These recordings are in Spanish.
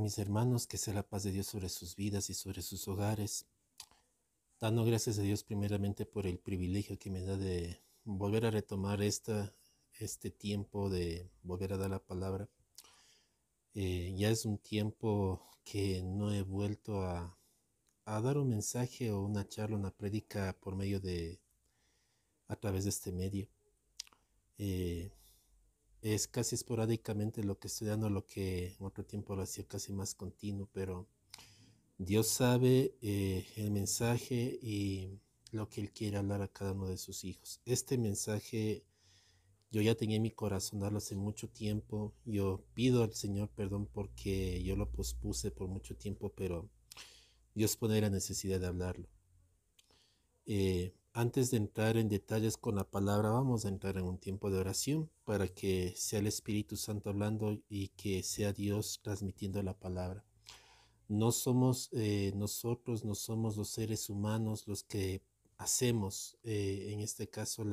mis hermanos, que sea la paz de Dios sobre sus vidas y sobre sus hogares. Dando gracias a Dios primeramente por el privilegio que me da de volver a retomar este tiempo de volver a dar la palabra. Ya es un tiempo que no he vuelto a dar un mensaje o una charla, una prédica a través de este medio. Es casi esporádicamente lo que estoy dando, lo que en otro tiempo lo hacía casi más continuo, pero Dios sabe el mensaje y lo que Él quiere hablar a cada uno de sus hijos. Este mensaje yo ya tenía en mi corazón darlo hace mucho tiempo. Yo pido al Señor perdón porque yo lo pospuse por mucho tiempo, pero Dios pone la necesidad de hablarlo. Antes de entrar en detalles con la palabra, vamos a entrar en un tiempo de oración para que sea el Espíritu Santo hablando y que sea Dios transmitiendo la palabra. No somos nosotros, no somos los seres humanos los que hacemos, en este caso,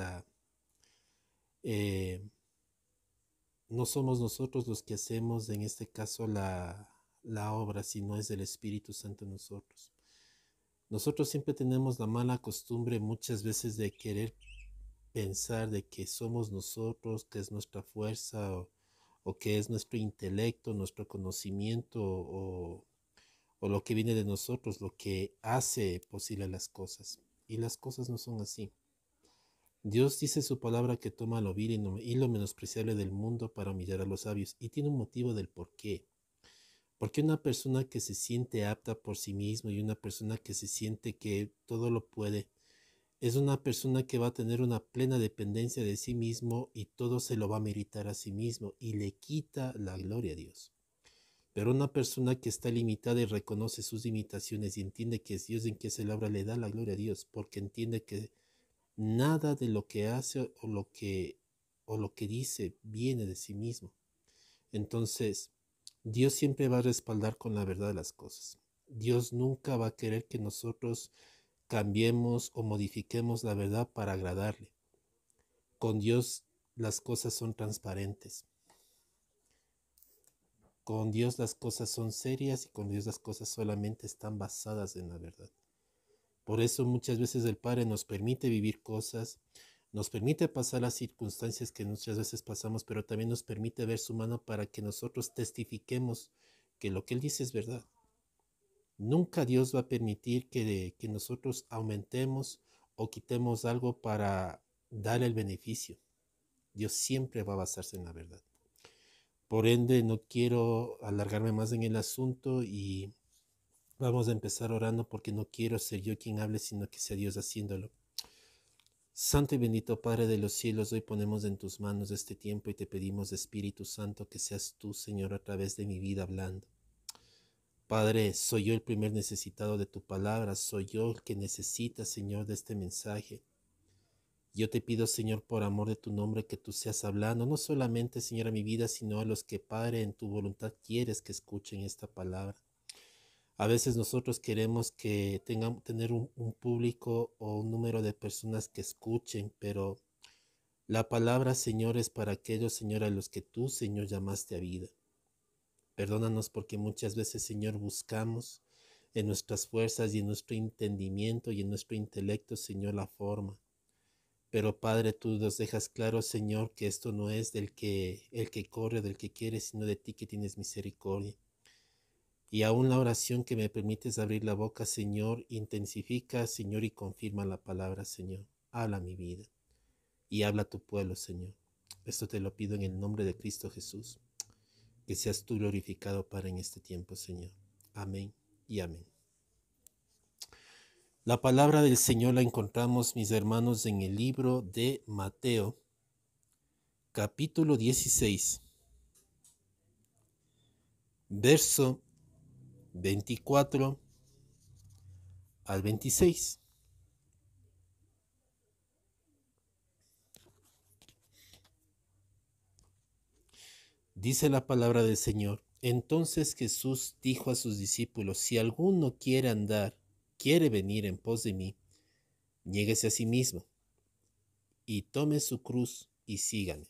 no somos nosotros los que hacemos, en este caso, la obra, sino es el Espíritu Santo en nosotros. Nosotros siempre tenemos la mala costumbre muchas veces de querer pensar de que somos nosotros, que es nuestra fuerza o que es nuestro intelecto, nuestro conocimiento o lo que viene de nosotros, lo que hace posible las cosas. Y las cosas no son así. Dios dice en su palabra que toma lo vil y lo menospreciable del mundo para humillar a los sabios. Y tiene un motivo del por qué. Porque una persona que se siente apta por sí mismo y una persona que se siente que todo lo puede, es una persona que va a tener una plena dependencia de sí mismo y todo se lo va a meritar a sí mismo y le quita la gloria a Dios. Pero una persona que está limitada y reconoce sus limitaciones y entiende que es Dios en quien se labra, le da la gloria a Dios, porque entiende que nada de lo que hace o lo que dice viene de sí mismo. Entonces, Dios siempre va a respaldar con la verdad de las cosas. Dios nunca va a querer que nosotros cambiemos o modifiquemos la verdad para agradarle. Con Dios las cosas son transparentes. Con Dios las cosas son serias y con Dios las cosas solamente están basadas en la verdad. Por eso muchas veces el Padre nos permite vivir cosas, nos permite pasar las circunstancias que muchas veces pasamos, pero también nos permite ver su mano para que nosotros testifiquemos que lo que Él dice es verdad. Nunca Dios va a permitir que nosotros aumentemos o quitemos algo para darle el beneficio. Dios siempre va a basarse en la verdad. Por ende, no quiero alargarme más en el asunto y vamos a empezar orando porque no quiero ser yo quien hable, sino que sea Dios haciéndolo. Santo y bendito Padre de los cielos, hoy ponemos en tus manos este tiempo y te pedimos, Espíritu Santo, que seas tú, Señor, a través de mi vida hablando. Padre, soy yo el primer necesitado de tu palabra, soy yo el que necesita, Señor, de este mensaje. Yo te pido, Señor, por amor de tu nombre, que tú seas hablando, no solamente, Señor, a mi vida, sino a los que, Padre, en tu voluntad quieres que escuchen esta palabra. A veces nosotros queremos que tener un público o un número de personas que escuchen, pero la palabra, Señor, es para aquellos, Señor, a los que tú, Señor, llamaste a vida. Perdónanos porque muchas veces, Señor, buscamos en nuestras fuerzas y en nuestro entendimiento y en nuestro intelecto, Señor, la forma. Pero, Padre, tú nos dejas claro, Señor, que esto no es el que corre, del que quiere, sino de ti que tienes misericordia. Y aún la oración que me permites abrir la boca, Señor, intensifica, Señor, y confirma la palabra, Señor. Habla mi vida y habla a tu pueblo, Señor. Esto te lo pido en el nombre de Cristo Jesús. Que seas tú glorificado, Padre, en este tiempo, Señor. Amén y amén. La palabra del Señor la encontramos, mis hermanos, en el libro de Mateo, capítulo 16, verso 24 al 26. Dice la palabra del Señor. Entonces Jesús dijo a sus discípulos, si alguno quiere venir en pos de mí, niéguese a sí mismo y tome su cruz y sígame.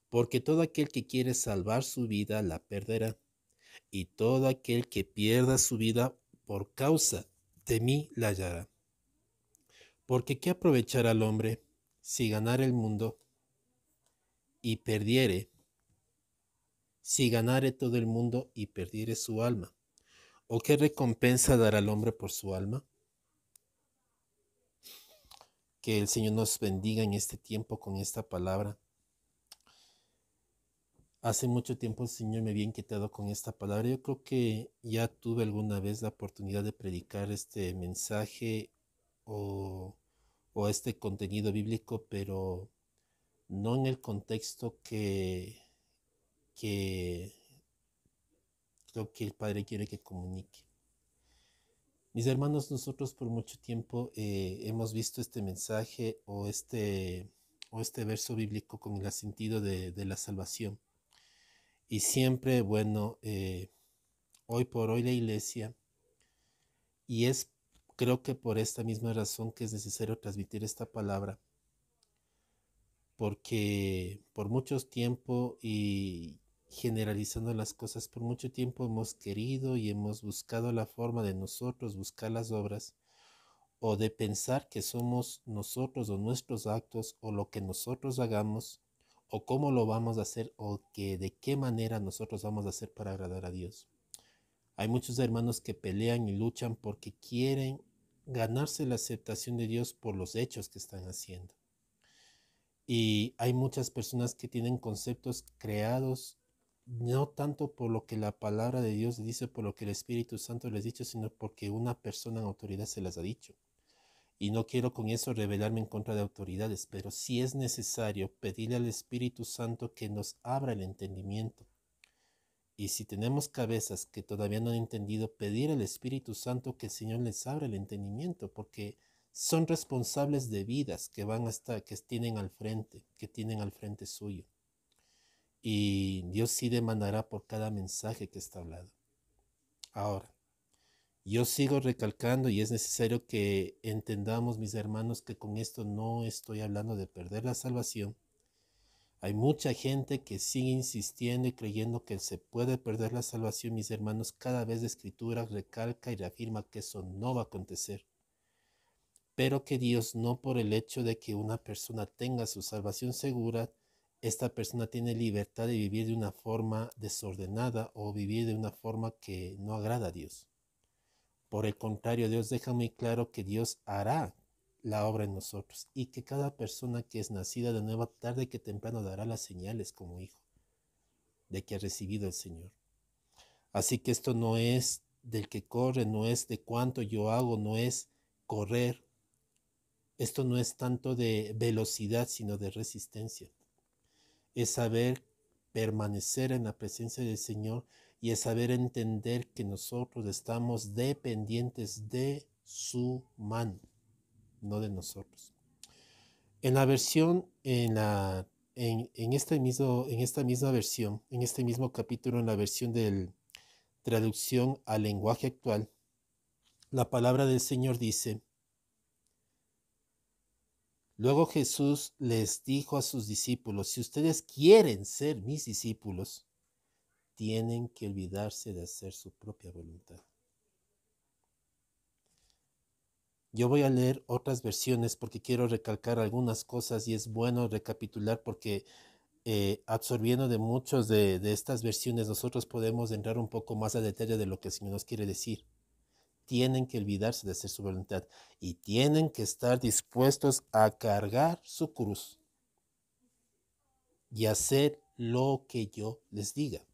Porque todo aquel que quiere salvar su vida la perderá, y todo aquel que pierda su vida por causa de mí la hallará. Porque ¿qué aprovechará al hombre si ganare el mundo y perdiere, si ganare todo el mundo y perdiere su alma? ¿O qué recompensa dará al hombre por su alma? Que el Señor nos bendiga en este tiempo con esta palabra. Hace mucho tiempo el Señor me había inquietado con esta palabra. Yo creo que ya tuve alguna vez la oportunidad de predicar este mensaje o, o este contenido bíblico, pero no en el contexto que creo que el Padre quiere que comunique. Mis hermanos, nosotros por mucho tiempo hemos visto este mensaje o este verso bíblico con el sentido de la salvación. Y siempre, bueno, hoy por hoy la iglesia, y es creo que por esta misma razón que es necesario transmitir esta palabra, porque por mucho tiempo y generalizando las cosas, por mucho tiempo hemos querido y hemos buscado la forma de nosotros buscar las obras o de pensar que somos nosotros o nuestros actos o lo que nosotros hagamos o cómo lo vamos a hacer o que de qué manera nosotros vamos a hacer para agradar a Dios. Hay muchos hermanos que pelean y luchan porque quieren ganarse la aceptación de Dios por los hechos que están haciendo. Y hay muchas personas que tienen conceptos creados no tanto por lo que la palabra de Dios dice, por lo que el Espíritu Santo les ha dicho, sino porque una persona en autoridad se las ha dicho. Y no quiero con eso rebelarme en contra de autoridades, pero sí es necesario pedirle al Espíritu Santo que nos abra el entendimiento. Y si tenemos cabezas que todavía no han entendido, pedir al Espíritu Santo que el Señor les abra el entendimiento, porque son responsables de vidas que van hasta, que tienen al frente suyo. Y Dios sí demandará por cada mensaje que está hablado. Ahora, yo sigo recalcando y es necesario que entendamos, mis hermanos, que con esto no estoy hablando de perder la salvación. Hay mucha gente que sigue insistiendo y creyendo que se puede perder la salvación, mis hermanos. Cada vez la Escritura recalca y reafirma que eso no va a acontecer. Pero que Dios, no por el hecho de que una persona tenga su salvación segura, esta persona tiene libertad de vivir de una forma desordenada o vivir de una forma que no agrada a Dios. Por el contrario, Dios deja muy claro que Dios hará la obra en nosotros y que cada persona que es nacida de nuevo, tarde que temprano dará las señales como hijo de que ha recibido el Señor. Así que esto no es del que corre, no es de cuánto yo hago, no es correr. Esto no es tanto de velocidad, sino de resistencia. Es saber permanecer en la presencia del Señor y es saber entender que nosotros estamos dependientes de su mano, no de nosotros. En la versión, en este mismo capítulo, en la versión de traducción al lenguaje actual, la palabra del Señor dice: luego Jesús les dijo a sus discípulos: si ustedes quieren ser mis discípulos, tienen que olvidarse de hacer su propia voluntad. Yo voy a leer otras versiones porque quiero recalcar algunas cosas y es bueno recapitular porque absorbiendo de muchos de estas versiones nosotros podemos entrar un poco más a detalle de lo que el Señor nos quiere decir. Tienen que olvidarse de hacer su voluntad y tienen que estar dispuestos a cargar su cruz y hacer lo que yo les diga.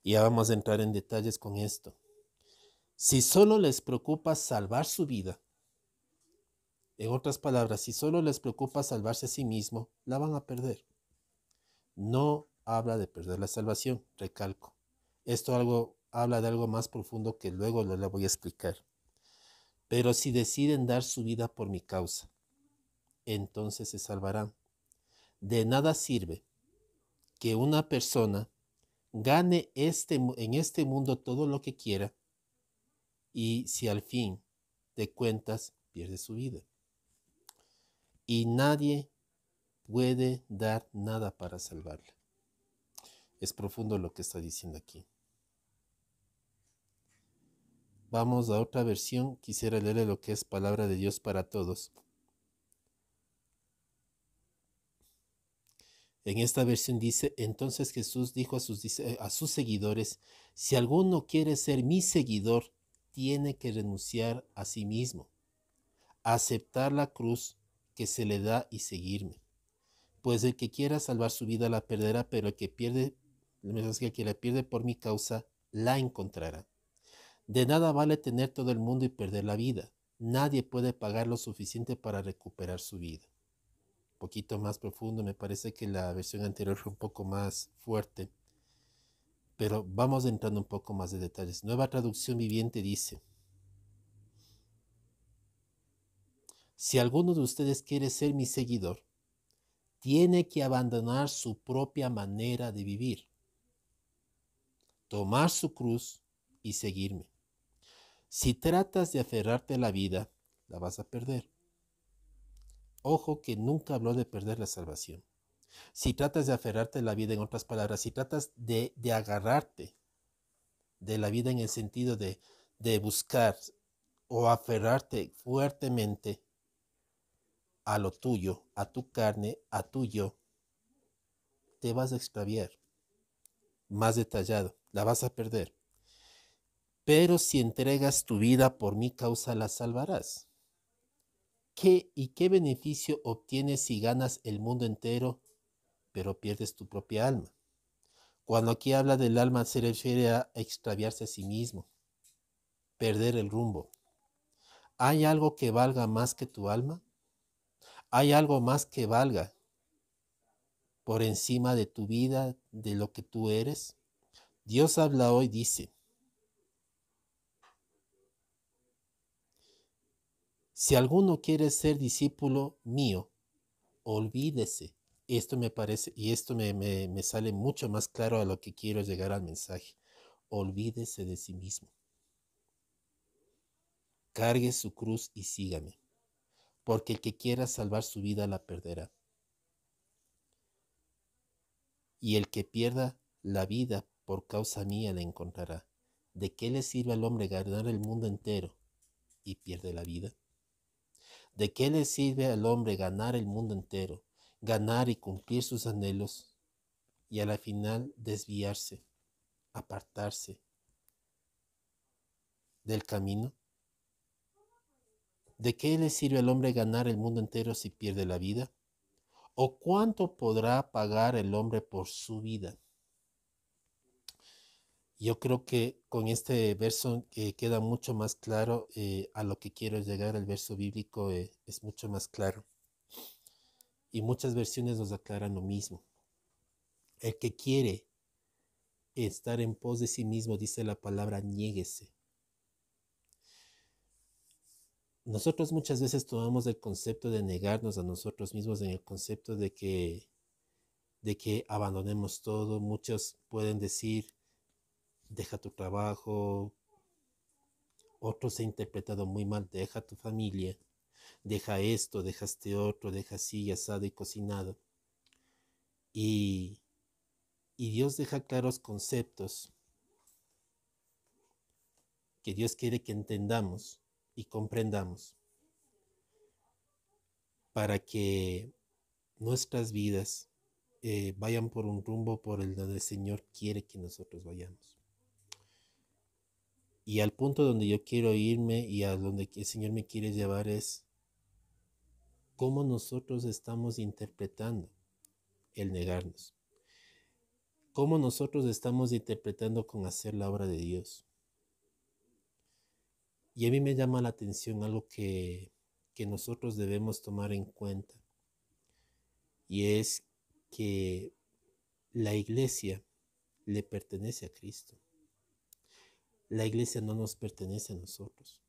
Y ya vamos a entrar en detalles con esto. Si solo les preocupa salvar su vida, en otras palabras, si solo les preocupa salvarse a sí mismo, la van a perder. No habla de perder la salvación, recalco. Esto habla de algo más profundo que luego le voy a explicar. Pero si deciden dar su vida por mi causa, entonces se salvarán. De nada sirve que una persona gane en este mundo todo lo que quiera y si al fin de cuentas pierde su vida. Y nadie puede dar nada para salvarla. Es profundo lo que está diciendo aquí. Vamos a otra versión. Quisiera leer lo que es palabra de Dios para todos. En esta versión dice: entonces Jesús dijo a sus seguidores: si alguno quiere ser mi seguidor, tiene que renunciar a sí mismo, aceptar la cruz que se le da y seguirme. Pues el que quiera salvar su vida la perderá, pero el que la pierde por mi causa, la encontrará. De nada vale tener todo el mundo y perder la vida. Nadie puede pagar lo suficiente para recuperar su vida. Un poquito más profundo, me parece que la versión anterior fue un poco más fuerte, pero vamos entrando un poco más de detalles. Nueva Traducción Viviente dice: si alguno de ustedes quiere ser mi seguidor, tiene que abandonar su propia manera de vivir, tomar su cruz y seguirme. Si tratas de aferrarte a la vida, la vas a perder. Ojo que nunca habló de perder la salvación. Si tratas de aferrarte a la vida, en otras palabras, si tratas de agarrarte de la vida en el sentido de buscar o aferrarte fuertemente a lo tuyo, a tu carne, a tu yo, te vas a extraviar. Más detallado, la vas a perder. Pero si entregas tu vida por mi causa, la salvarás. ¿Qué y qué beneficio obtienes si ganas el mundo entero, pero pierdes tu propia alma? Cuando aquí habla del alma, se refiere a extraviarse a sí mismo, perder el rumbo. ¿Hay algo que valga más que tu alma? ¿Hay algo más que valga por encima de tu vida, de lo que tú eres? Dios habla hoy, dice: si alguno quiere ser discípulo mío, olvídese. Esto me parece, y esto me sale mucho más claro a lo que quiero llegar al mensaje. Olvídese de sí mismo. Cargue su cruz y sígame, porque el que quiera salvar su vida la perderá. Y el que pierda la vida por causa mía la encontrará. ¿De qué le sirve al hombre ganar el mundo entero y pierde la vida? ¿De qué le sirve al hombre ganar el mundo entero, ganar y cumplir sus anhelos, y a la final desviarse, apartarse del camino? ¿De qué le sirve al hombre ganar el mundo entero si pierde la vida? ¿O cuánto podrá pagar el hombre por su vida? Yo creo que con este verso queda mucho más claro a lo que quiero llegar. El verso bíblico es mucho más claro. Y muchas versiones nos aclaran lo mismo. El que quiere estar en pos de sí mismo, dice la palabra, niéguese. Nosotros muchas veces tomamos el concepto de negarnos a nosotros mismos en el concepto de que abandonemos todo. Muchos pueden decir: deja tu trabajo. Otros se ha interpretado muy mal: deja tu familia, deja esto, deja este otro, deja así, asado y cocinado. Y Dios deja claros conceptos que Dios quiere que entendamos y comprendamos para que nuestras vidas vayan por un rumbo por el donde el Señor quiere que nosotros vayamos. Y al punto donde yo quiero irme y a donde el Señor me quiere llevar es cómo nosotros estamos interpretando el negarnos. Cómo nosotros estamos interpretando con hacer la obra de Dios. Y a mí me llama la atención algo que nosotros debemos tomar en cuenta. Y es que la iglesia le pertenece a Cristo. La iglesia no nos pertenece a nosotros.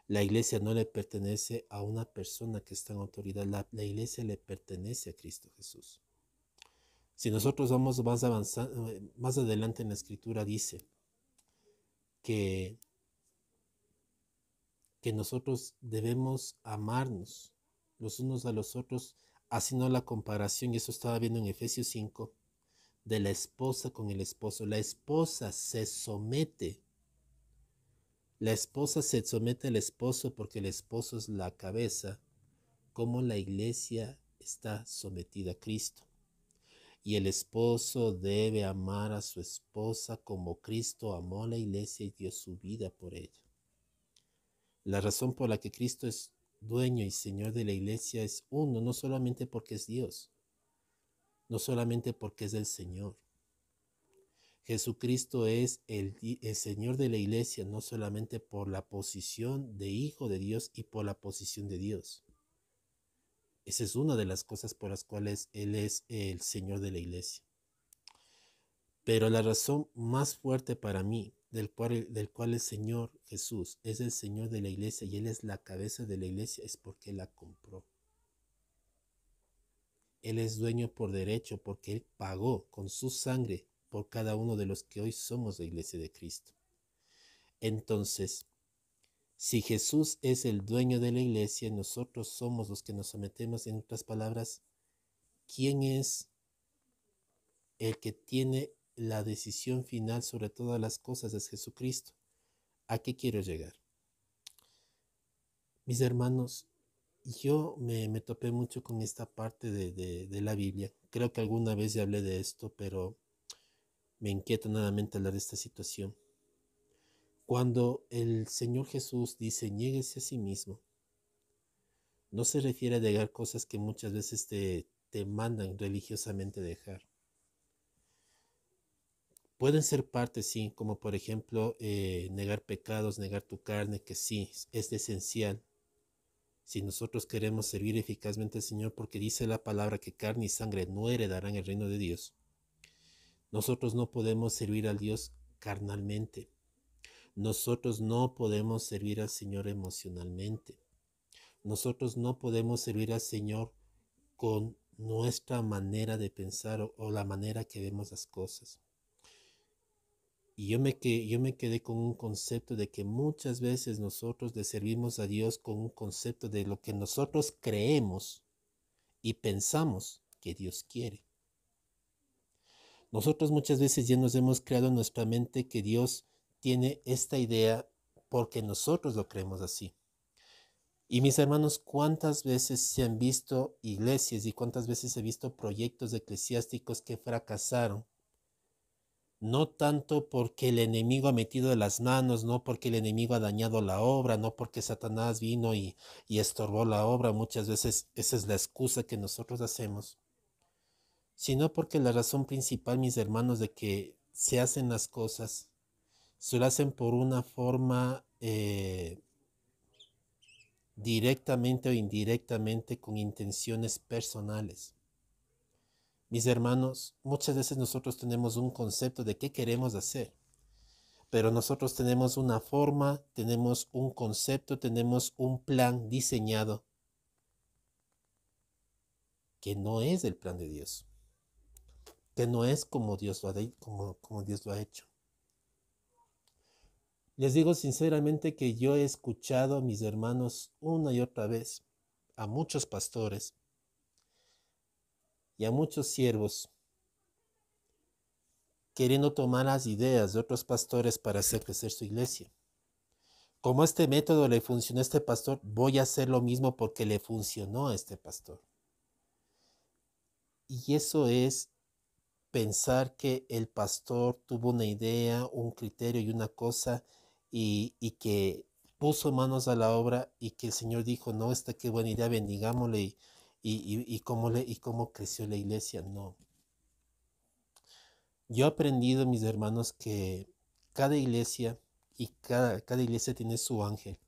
La iglesia no le pertenece a una persona que está en autoridad. La iglesia le pertenece a Cristo Jesús. Si nosotros vamos más avanzando, más adelante en la escritura dice que nosotros debemos amarnos los unos a los otros, haciendo la comparación, y eso estaba viendo en Efesios 5, de la esposa con el esposo. La esposa se somete. La esposa se somete al esposo porque el esposo es la cabeza, como la iglesia está sometida a Cristo. Y el esposo debe amar a su esposa como Cristo amó a la iglesia y dio su vida por ella. La razón por la que Cristo es dueño y Señor de la iglesia es uno, no solamente porque es Dios, no solamente porque es el Señor. Jesucristo es el Señor de la iglesia, no solamente por la posición de Hijo de Dios y por la posición de Dios. Esa es una de las cosas por las cuales Él es el Señor de la iglesia. Pero la razón más fuerte para mí, del cual el Señor Jesús es el Señor de la iglesia y Él es la cabeza de la iglesia, es porque Él la compró. Él es dueño por derecho porque Él pagó con su sangre por cada uno de los que hoy somos la iglesia de Cristo. Entonces, si Jesús es el dueño de la iglesia, nosotros somos los que nos sometemos. En otras palabras, ¿quién es el que tiene la decisión final sobre todas las cosas? Es Jesucristo. ¿A qué quiero llegar? Mis hermanos, yo me topé mucho con esta parte de la Biblia. Creo que alguna vez ya hablé de esto, pero me inquieta nuevamente hablar de esta situación. Cuando el Señor Jesús dice, niéguese a sí mismo, no se refiere a negar cosas que muchas veces te mandan religiosamente dejar. Pueden ser partes, sí, como por ejemplo negar pecados, negar tu carne, que sí, es esencial. Si nosotros queremos servir eficazmente al Señor, porque dice la palabra que carne y sangre no heredarán el reino de Dios, nosotros no podemos servir al Dios carnalmente. Nosotros no podemos servir al Señor emocionalmente. Nosotros no podemos servir al Señor con nuestra manera de pensar o la manera que vemos las cosas. Y yo me quedé con un concepto de que muchas veces nosotros le servimos a Dios con un concepto de lo que nosotros creemos y pensamos que Dios quiere. Nosotros muchas veces ya nos hemos creado en nuestra mente que Dios tiene esta idea porque nosotros lo creemos así. Y mis hermanos, ¿cuántas veces se han visto iglesias y cuántas veces he visto proyectos eclesiásticos que fracasaron? No tanto porque el enemigo ha metido las manos, no porque el enemigo ha dañado la obra, no porque Satanás vino y estorbó la obra. Muchas veces esa es la excusa que nosotros hacemos, sino porque la razón principal, mis hermanos, de que se hacen las cosas, se lo hacen por una forma directamente o indirectamente con intenciones personales. Mis hermanos, muchas veces nosotros tenemos un concepto de qué queremos hacer, pero nosotros tenemos una forma, tenemos un concepto, tenemos un plan diseñado que no es el plan de Dios, que no es como Dios como Dios lo ha hecho. Les digo sinceramente que yo he escuchado a mis hermanos una y otra vez, a muchos pastores y a muchos siervos, queriendo tomar las ideas de otros pastores para hacer crecer su iglesia. Como este método le funcionó a este pastor, voy a hacer lo mismo porque le funcionó a este pastor. Y eso es pensar que el pastor tuvo una idea, un criterio y una cosa y que puso manos a la obra y que el Señor dijo, no, qué buena idea, bendigámosle y cómo creció la iglesia. No. Yo he aprendido, mis hermanos, que cada iglesia y cada iglesia tiene su ángel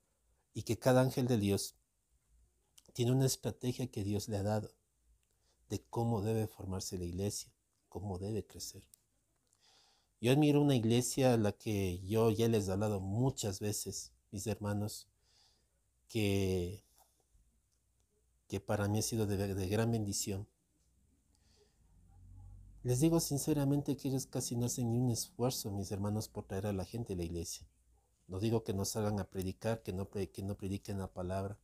y que cada ángel de Dios tiene una estrategia que Dios le ha dado de cómo debe formarse la iglesia, cómo debe crecer. Yo admiro una iglesia a la que yo ya les he hablado muchas veces, mis hermanos, que para mí ha sido de gran bendición. Les digo sinceramente que ellos casi no hacen ni un esfuerzo, mis hermanos, por traer a la gente a la iglesia. No digo que no salgan a predicar, que no prediquen la palabra,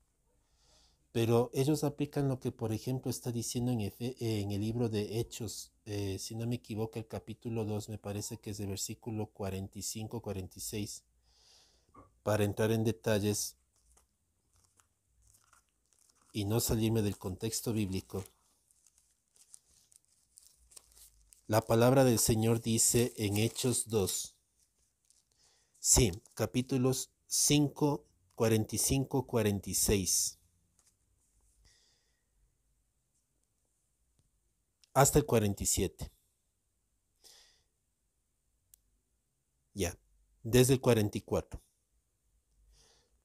pero ellos aplican lo que, por ejemplo, está diciendo en el libro de Hechos si no me equivoco, el capítulo 2, me parece que es de versículo 45-46, para entrar en detalles y no salirme del contexto bíblico. La palabra del Señor dice en Hechos 2, sí, capítulos 5, 45, 46, hasta el 47. Ya, desde el 44.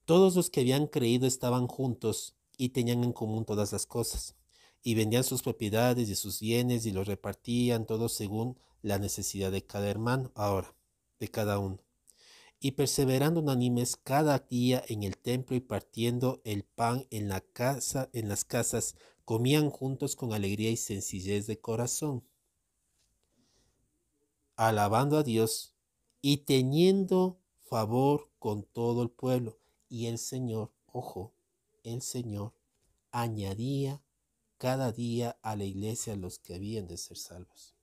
Todos los que habían creído estaban juntos y tenían en común todas las cosas, y vendían sus propiedades y sus bienes y los repartían todos según la necesidad de cada hermano, ahora, de cada uno. Y perseverando unánimes cada día en el templo y partiendo el pan en la casa, en las casas, comían juntos con alegría y sencillez de corazón, alabando a Dios y teniendo favor con todo el pueblo. Y el Señor, ojo, el Señor añadía cada día a la iglesia los que habían de ser salvos.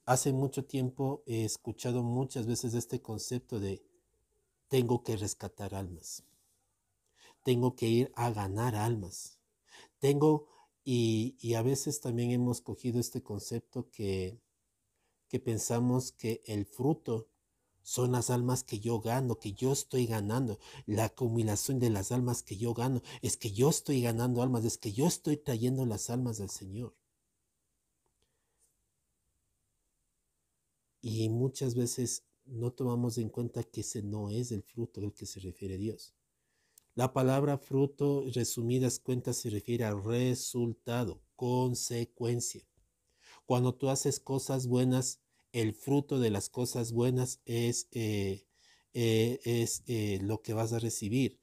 Hace mucho tiempo he escuchado muchas veces este concepto de tengo que rescatar almas, tengo que ir a ganar almas, y a veces también hemos cogido este concepto que pensamos que el fruto son las almas que yo gano, que yo estoy ganando. La acumulación de las almas que yo gano es que yo estoy ganando almas, es que yo estoy trayendo las almas del Señor. Y muchas veces no tomamos en cuenta que ese no es el fruto al que se refiere Dios. La palabra fruto, resumidas cuentas, se refiere al resultado, consecuencia. Cuando tú haces cosas buenas, el fruto de las cosas buenas es lo que vas a recibir.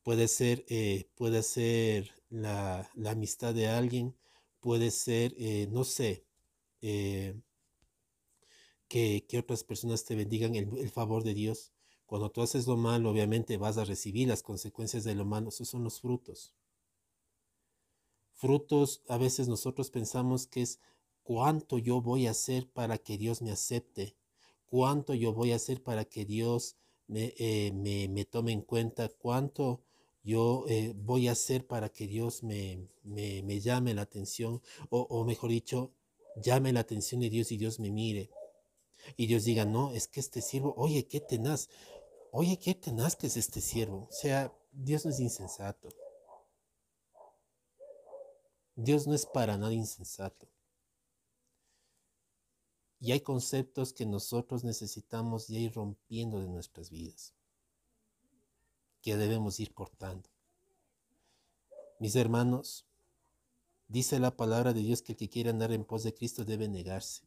Puede ser la amistad de alguien, puede ser, no sé, eh, que otras personas te bendigan, el favor de Dios. Cuando tú haces lo malo, obviamente vas a recibir las consecuencias de lo malo. Esos son los frutos. Frutos, a veces nosotros pensamos que es cuánto yo voy a hacer para que Dios me acepte, cuánto yo voy a hacer para que Dios me tome en cuenta, cuánto yo voy a hacer para que Dios me llame la atención, o mejor dicho, llame la atención de Dios y Dios me mire. Y Dios diga, no, es que este siervo, oye, qué tenaz que es este siervo. O sea, Dios no es insensato. Dios no es para nada insensato. Y hay conceptos que nosotros necesitamos ya ir rompiendo de nuestras vidas, que debemos ir cortando. Mis hermanos, dice la palabra de Dios que el que quiere andar en pos de Cristo debe negarse.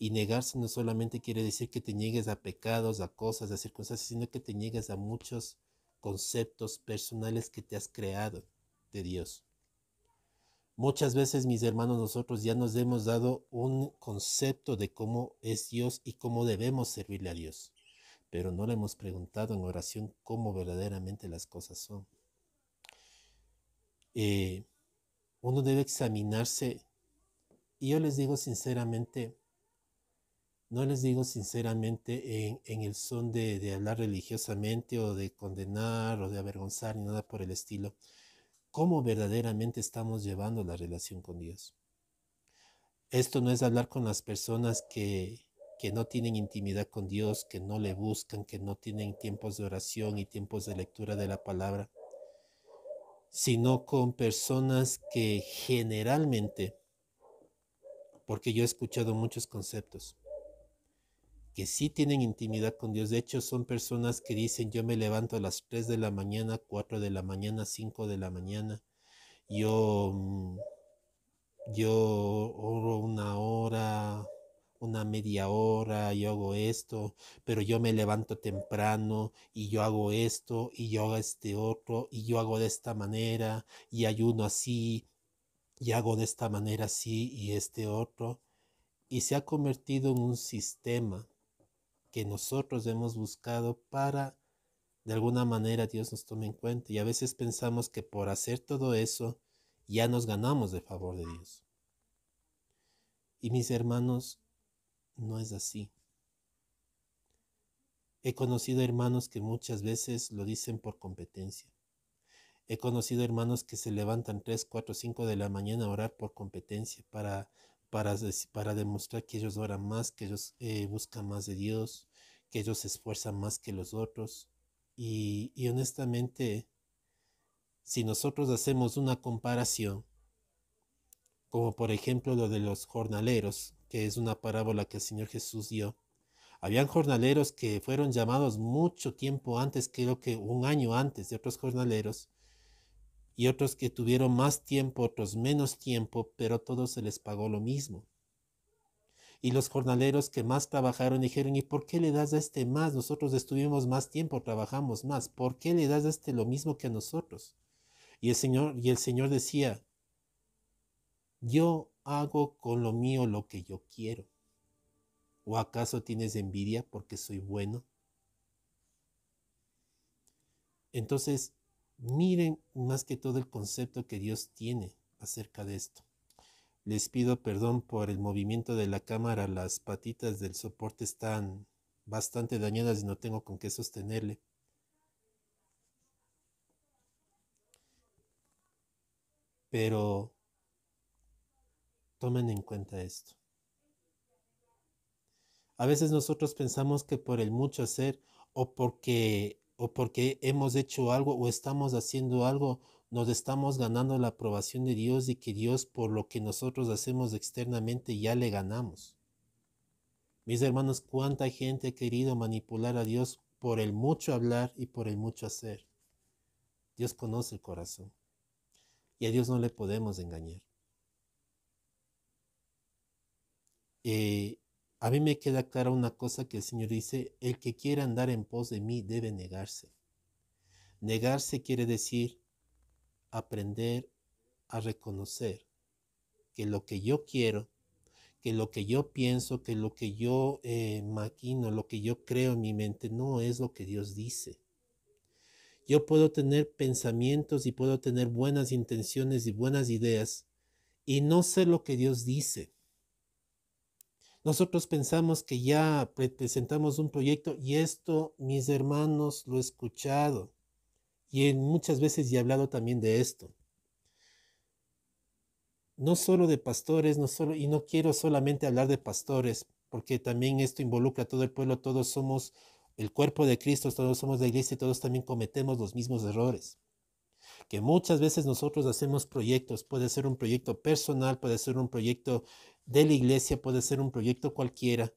Y negarse no solamente quiere decir que te niegues a pecados, a cosas, a circunstancias, sino que te niegues a muchos conceptos personales que te has creado de Dios. Muchas veces, mis hermanos, nosotros ya nos hemos dado un concepto de cómo es Dios y cómo debemos servirle a Dios, pero no le hemos preguntado en oración cómo verdaderamente las cosas son. Uno debe examinarse, y yo les digo sinceramente, no les digo sinceramente en el son de hablar religiosamente o de condenar o de avergonzar ni nada por el estilo, cómo verdaderamente estamos llevando la relación con Dios. Esto no es hablar con las personas que no tienen intimidad con Dios, que no le buscan, que no tienen tiempos de oración y tiempos de lectura de la palabra, sino con personas que generalmente, porque yo he escuchado muchos conceptos, que sí tienen intimidad con Dios. De hecho, son personas que dicen, yo me levanto a las 3 de la mañana, 4 de la mañana, 5 de la mañana, yo oro una hora, una media hora, yo hago esto, pero yo me levanto temprano y yo hago esto y yo hago este otro y yo hago de esta manera y ayuno así y hago de esta manera así y este otro. Y se ha convertido en un sistema que nosotros hemos buscado para de alguna manera Dios nos tome en cuenta. Y a veces pensamos que por hacer todo eso ya nos ganamos el favor de Dios. Y mis hermanos, no es así. He conocido hermanos que muchas veces lo dicen por competencia. He conocido hermanos que se levantan 3, 4, 5 de la mañana a orar por competencia, para demostrar que ellos oran más, que ellos buscan más de Dios, que ellos se esfuerzan más que los otros. Y honestamente, si nosotros hacemos una comparación, como por ejemplo lo de los jornaleros, que es una parábola que el Señor Jesús dio, habían jornaleros que fueron llamados mucho tiempo antes, creo que un año antes de otros jornaleros, y otros que tuvieron más tiempo, otros menos tiempo, pero todos se les pagó lo mismo. Y los jornaleros que más trabajaron dijeron, ¿y por qué le das a este más? Nosotros estuvimos más tiempo, trabajamos más. ¿Por qué le das a este lo mismo que a nosotros? Y el Señor decía, yo hago con lo mío lo que yo quiero. ¿O acaso tienes envidia porque soy bueno? Entonces, miren más que todo el concepto que Dios tiene acerca de esto. Les pido perdón por el movimiento de la cámara. Las patitas del soporte están bastante dañadas y no tengo con qué sostenerle. Pero tomen en cuenta esto. A veces nosotros pensamos que por el mucho hacer o porque hemos hecho algo o estamos haciendo algo, nos estamos ganando la aprobación de Dios y que Dios por lo que nosotros hacemos externamente ya le ganamos. Mis hermanos, cuánta gente ha querido manipular a Dios por el mucho hablar y por el mucho hacer. Dios conoce el corazón y a Dios no le podemos engañar. A mí me queda clara una cosa que el Señor dice, el que quiera andar en pos de mí debe negarse. Negarse quiere decir aprender a reconocer que lo que yo quiero, que lo que yo pienso, que lo que yo maquino, lo que yo creo en mi mente, no es lo que Dios dice. Yo puedo tener pensamientos y puedo tener buenas intenciones y buenas ideas y no sé lo que Dios dice. Nosotros pensamos que ya presentamos un proyecto y esto, mis hermanos, lo he escuchado y muchas veces he hablado también de esto. No solo de pastores, y no quiero solamente hablar de pastores, porque también esto involucra a todo el pueblo, todos somos el cuerpo de Cristo, todos somos la iglesia y todos también cometemos los mismos errores. Que muchas veces nosotros hacemos proyectos, puede ser un proyecto personal, puede ser un proyecto de la iglesia, puede ser un proyecto cualquiera,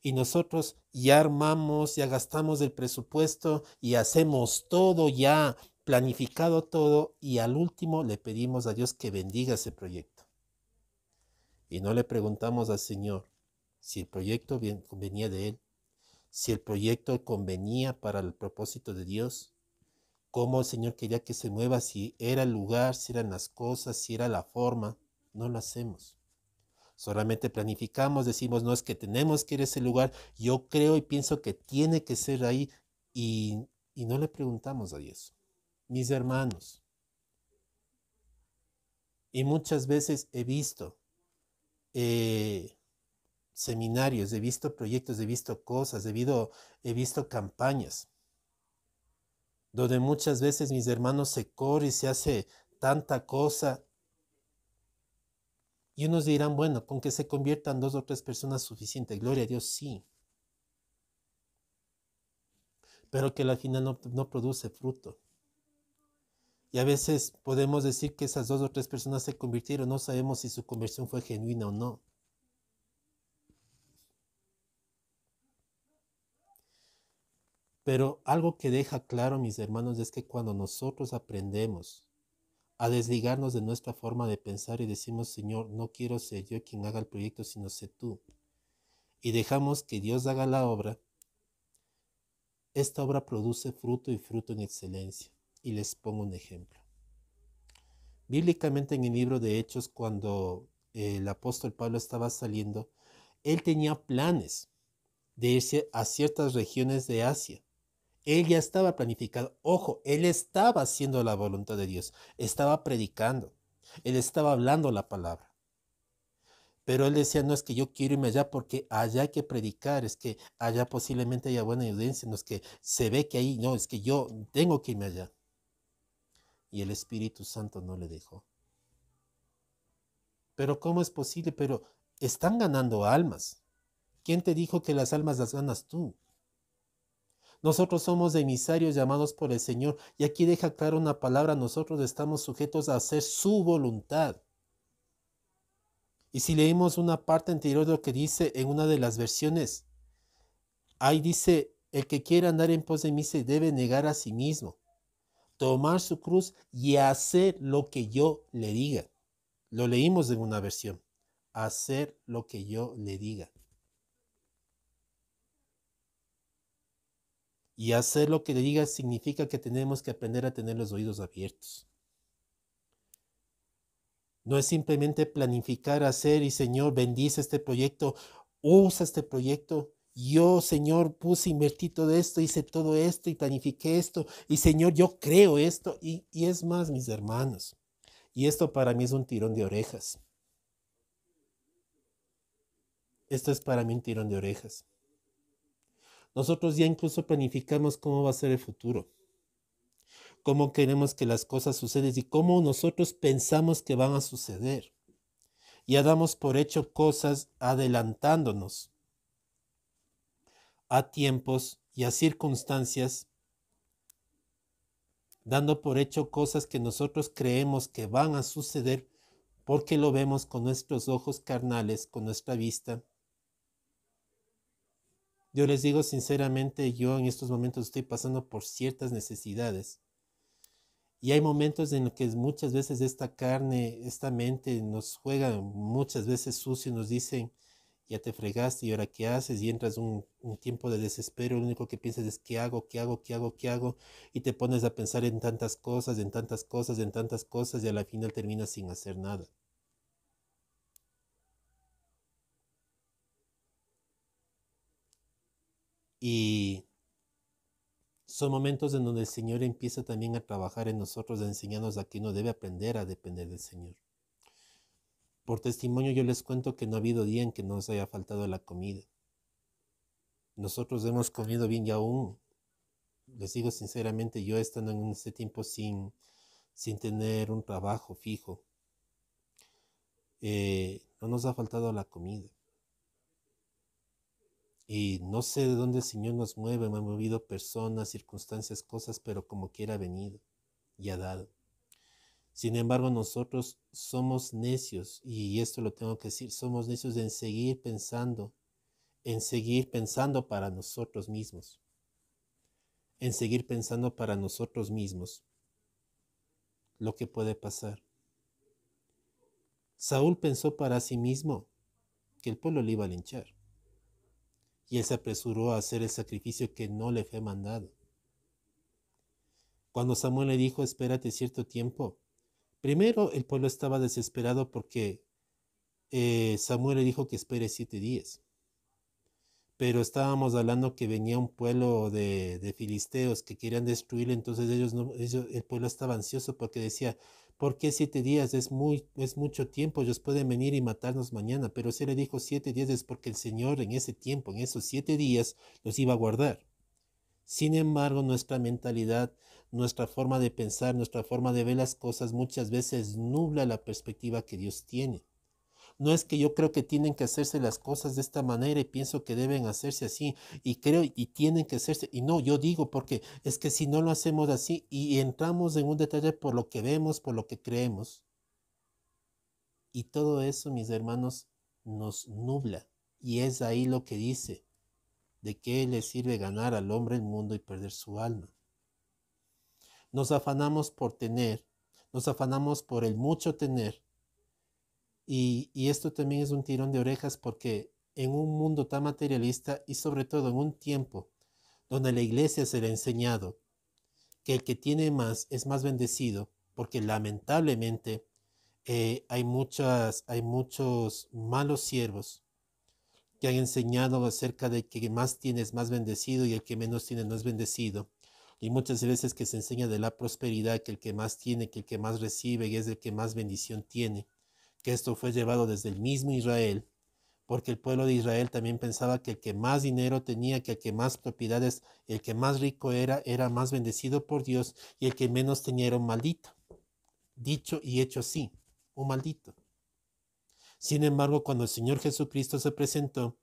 y nosotros ya armamos, ya gastamos el presupuesto y hacemos todo ya planificado todo y al último le pedimos a Dios que bendiga ese proyecto. Y no le preguntamos al Señor si el proyecto venía de Él, si el proyecto convenía para el propósito de Dios, cómo el Señor quería que se mueva, si era el lugar, si eran las cosas, si era la forma. No lo hacemos. Solamente planificamos, decimos, no es que tenemos que ir a ese lugar, yo creo y pienso que tiene que ser ahí y no le preguntamos a Dios. Mis hermanos, y muchas veces he visto seminarios, he visto proyectos, he visto cosas, he visto campañas, donde muchas veces mis hermanos se corre y se hace tanta cosa. Y unos dirán, bueno, con que se conviertan 2 o 3 personas suficiente, gloria a Dios, sí. Pero que al final no produce fruto. Y a veces podemos decir que esas 2 o 3 personas se convirtieron, no sabemos si su conversión fue genuina o no. Pero algo que deja claro, mis hermanos, es que cuando nosotros aprendemos a desligarnos de nuestra forma de pensar y decimos, Señor, no quiero ser yo quien haga el proyecto, sino sé tú, y dejamos que Dios haga la obra, esta obra produce fruto y fruto en excelencia. Y les pongo un ejemplo. Bíblicamente en el libro de Hechos, cuando el apóstol Pablo estaba saliendo, él tenía planes de irse a ciertas regiones de Asia. Él ya estaba planificado. Ojo, él estaba haciendo la voluntad de Dios, estaba predicando. Él estaba hablando la palabra. Pero él decía, no es que yo quiero irme allá porque allá hay que predicar, es que allá posiblemente haya buena audiencia, no es que se ve que ahí, no, es que yo tengo que irme allá. Y el Espíritu Santo no le dejó. Pero ¿cómo es posible? Pero están ganando almas. ¿Quién te dijo que las almas las ganas tú? Nosotros somos emisarios llamados por el Señor. Y aquí deja claro una palabra, nosotros estamos sujetos a hacer su voluntad. Y si leímos una parte anterior de lo que dice en una de las versiones, ahí dice, el que quiera andar en pos de mí se debe negar a sí mismo, tomar su cruz y hacer lo que yo le diga. Lo leímos en una versión, hacer lo que yo le diga. Y hacer lo que le diga significa que tenemos que aprender a tener los oídos abiertos. No es simplemente planificar, hacer y Señor, bendice este proyecto, usa este proyecto. Yo, Señor, invertí todo esto, hice todo esto y planifiqué esto. Y Señor, yo creo esto. Y es más, mis hermanos. Y esto para mí es un tirón de orejas. Esto es para mí un tirón de orejas. Nosotros ya incluso planificamos cómo va a ser el futuro, cómo queremos que las cosas sucedan y cómo nosotros pensamos que van a suceder. Ya damos por hecho cosas adelantándonos a tiempos y a circunstancias, dando por hecho cosas que nosotros creemos que van a suceder porque lo vemos con nuestros ojos carnales, con nuestra vista. Yo les digo sinceramente, yo en estos momentos estoy pasando por ciertas necesidades. Y hay momentos en los que muchas veces esta carne, esta mente nos juega muchas veces sucio y nos dicen, ya te fregaste y ahora qué haces y entras un tiempo de desespero, lo único que piensas es qué hago, qué hago, qué hago, qué hago y te pones a pensar en tantas cosas, en tantas cosas, en tantas cosas y a la final terminas sin hacer nada. Y son momentos en donde el Señor empieza también a trabajar en nosotros, a enseñarnos a que uno debe aprender a depender del Señor. Por testimonio yo les cuento que no ha habido día en que nos haya faltado la comida. Nosotros hemos comido bien y aún, les digo sinceramente, yo estando en este tiempo sin tener un trabajo fijo, no nos ha faltado la comida. Y no sé de dónde el Señor nos mueve, me ha movido personas, circunstancias, cosas, pero como quiera ha venido y ha dado. Sin embargo, nosotros somos necios, y esto lo tengo que decir, somos necios en seguir pensando para nosotros mismos, en seguir pensando para nosotros mismos lo que puede pasar. Saúl pensó para sí mismo que el pueblo le iba a linchar, y él se apresuró a hacer el sacrificio que no le fue mandado. Cuando Samuel le dijo, espérate cierto tiempo, primero el pueblo estaba desesperado porque Samuel le dijo que espere 7 días. Pero estábamos hablando que venía un pueblo de filisteos que querían destruir, entonces el pueblo estaba ansioso porque decía, ¿por qué 7 días? Es mucho tiempo, ellos pueden venir y matarnos mañana, pero si le dijo 7 días es porque el Señor en ese tiempo, en esos 7 días, los iba a guardar. Sin embargo, nuestra mentalidad, nuestra forma de pensar, nuestra forma de ver las cosas muchas veces nubla la perspectiva que Dios tiene. No es que yo creo que tienen que hacerse las cosas de esta manera y pienso que deben hacerse así y creo y tienen que hacerse. Y no, yo digo porque es que si no lo hacemos así y entramos en un detalle por lo que vemos, por lo que creemos. Y todo eso, mis hermanos, nos nubla. Y es ahí lo que dice, ¿de qué le sirve ganar al hombre el mundo y perder su alma? Nos afanamos por tener, nos afanamos por el mucho tener. Y esto también es un tirón de orejas porque en un mundo tan materialista y sobre todo en un tiempo donde la iglesia se le ha enseñado que el que tiene más es más bendecido, porque lamentablemente hay muchos malos siervos que han enseñado acerca de que más tienes más bendecido y el que menos tiene no es bendecido. Y muchas veces que se enseña de la prosperidad, que el que más tiene, que el que más recibe, y es el que más bendición tiene, que esto fue llevado desde el mismo Israel, porque el pueblo de Israel también pensaba que el que más dinero tenía, que el que más propiedades, el que más rico era más bendecido por Dios, y el que menos tenía era un maldito. Dicho y hecho así, un maldito. Sin embargo, cuando el Señor Jesucristo se presentó,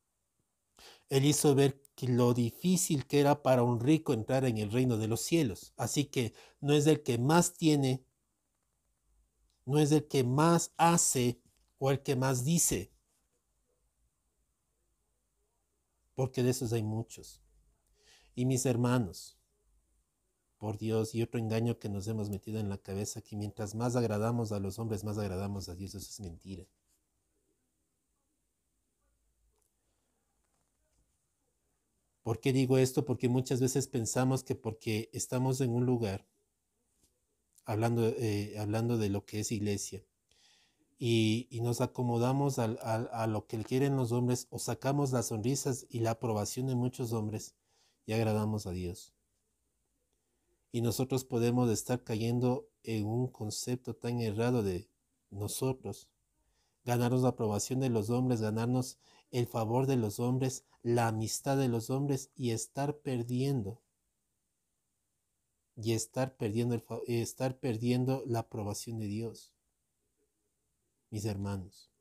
Él hizo ver que lo difícil que era para un rico entrar en el reino de los cielos. Así que no es el que más tiene, no es el que más hace o el que más dice, porque de esos hay muchos. Y mis hermanos, por Dios, y otro engaño que nos hemos metido en la cabeza, que mientras más agradamos a los hombres, más agradamos a Dios. Eso es mentira. ¿Por qué digo esto? Porque muchas veces pensamos que porque estamos en un lugar, hablando de lo que es iglesia, y nos acomodamos a lo que quieren los hombres, o sacamos las sonrisas y la aprobación de muchos hombres, y agradamos a Dios. Y nosotros podemos estar cayendo en un concepto tan errado de nosotros, ganarnos la aprobación de los hombres, ganarnos el favor de los hombres, la amistad de los hombres, estar perdiendo la aprobación de Dios. Mis hermanos,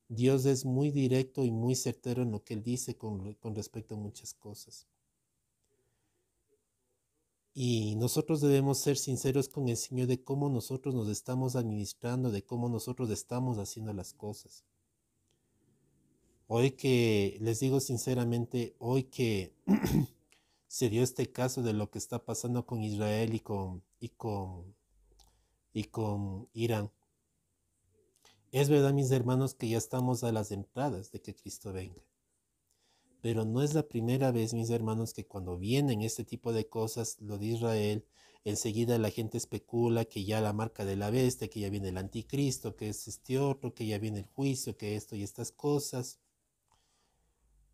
Dios es muy directo y muy certero en lo que Él dice con respecto a muchas cosas. Y nosotros debemos ser sinceros con el Señor de cómo nosotros nos estamos administrando, de cómo nosotros estamos haciendo las cosas. Hoy que, les digo sinceramente, hoy que se dio este caso de lo que está pasando con Israel y con Irán. Es verdad, mis hermanos, que ya estamos a las entradas de que Cristo venga. Pero no es la primera vez, mis hermanos, que cuando vienen este tipo de cosas, lo de Israel, enseguida la gente especula que ya la marca de la bestia, que ya viene el anticristo, que es este otro, que ya viene el juicio, que esto y estas cosas.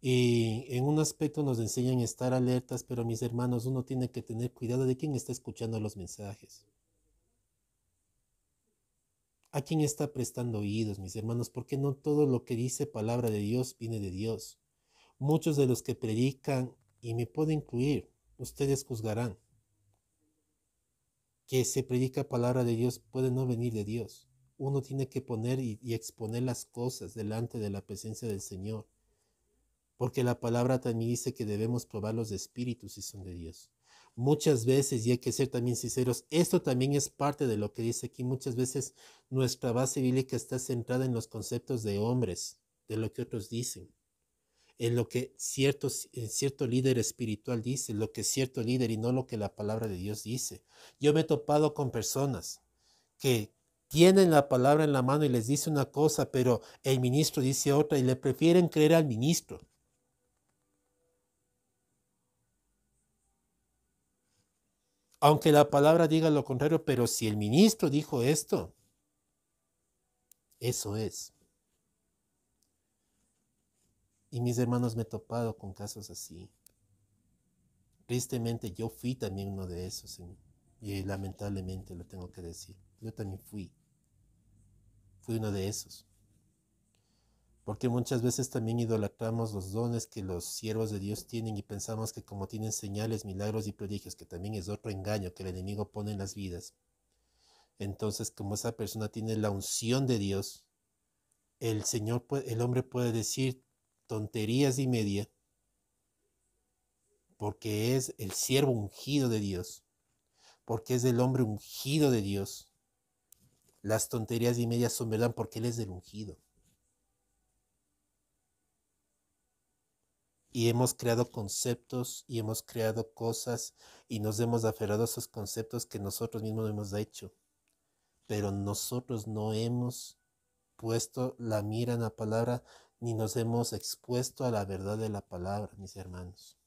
Y en un aspecto nos enseñan a estar alertas, pero mis hermanos, uno tiene que tener cuidado de quién está escuchando los mensajes. ¿A quién está prestando oídos, mis hermanos? Porque no todo lo que dice palabra de Dios viene de Dios. Muchos de los que predican, y me puedo incluir, ustedes juzgarán, que se predica palabra de Dios puede no venir de Dios. Uno tiene que poner y exponer las cosas delante de la presencia del Señor. Porque la palabra también dice que debemos probar los espíritus si son de Dios. Muchas veces, y hay que ser también sinceros, esto también es parte de lo que dice aquí. Muchas veces nuestra base bíblica está centrada en los conceptos de hombres, de lo que otros dicen, en lo que cierto líder espiritual dice, lo que cierto líder y no lo que la palabra de Dios dice. Yo me he topado con personas que tienen la palabra en la mano y les dice una cosa, pero el ministro dice otra y le prefieren creer al ministro. Aunque la palabra diga lo contrario, pero si el ministro dijo esto, eso es. Y mis hermanos, me he topado con casos así. Tristemente yo fui también uno de esos, y lamentablemente lo tengo que decir. Yo también fui uno de esos. Porque muchas veces también idolatramos los dones que los siervos de Dios tienen y pensamos que como tienen señales, milagros y prodigios, que también es otro engaño que el enemigo pone en las vidas, entonces como esa persona tiene la unción de Dios, el hombre puede decir tonterías y media porque es el siervo ungido de Dios, porque es el hombre ungido de Dios. Las tonterías y media son verdad porque él es el ungido. Y hemos creado conceptos y hemos creado cosas y nos hemos aferrado a esos conceptos que nosotros mismos hemos hecho. Pero nosotros no hemos puesto la mira en la palabra ni nos hemos expuesto a la verdad de la palabra, mis hermanos.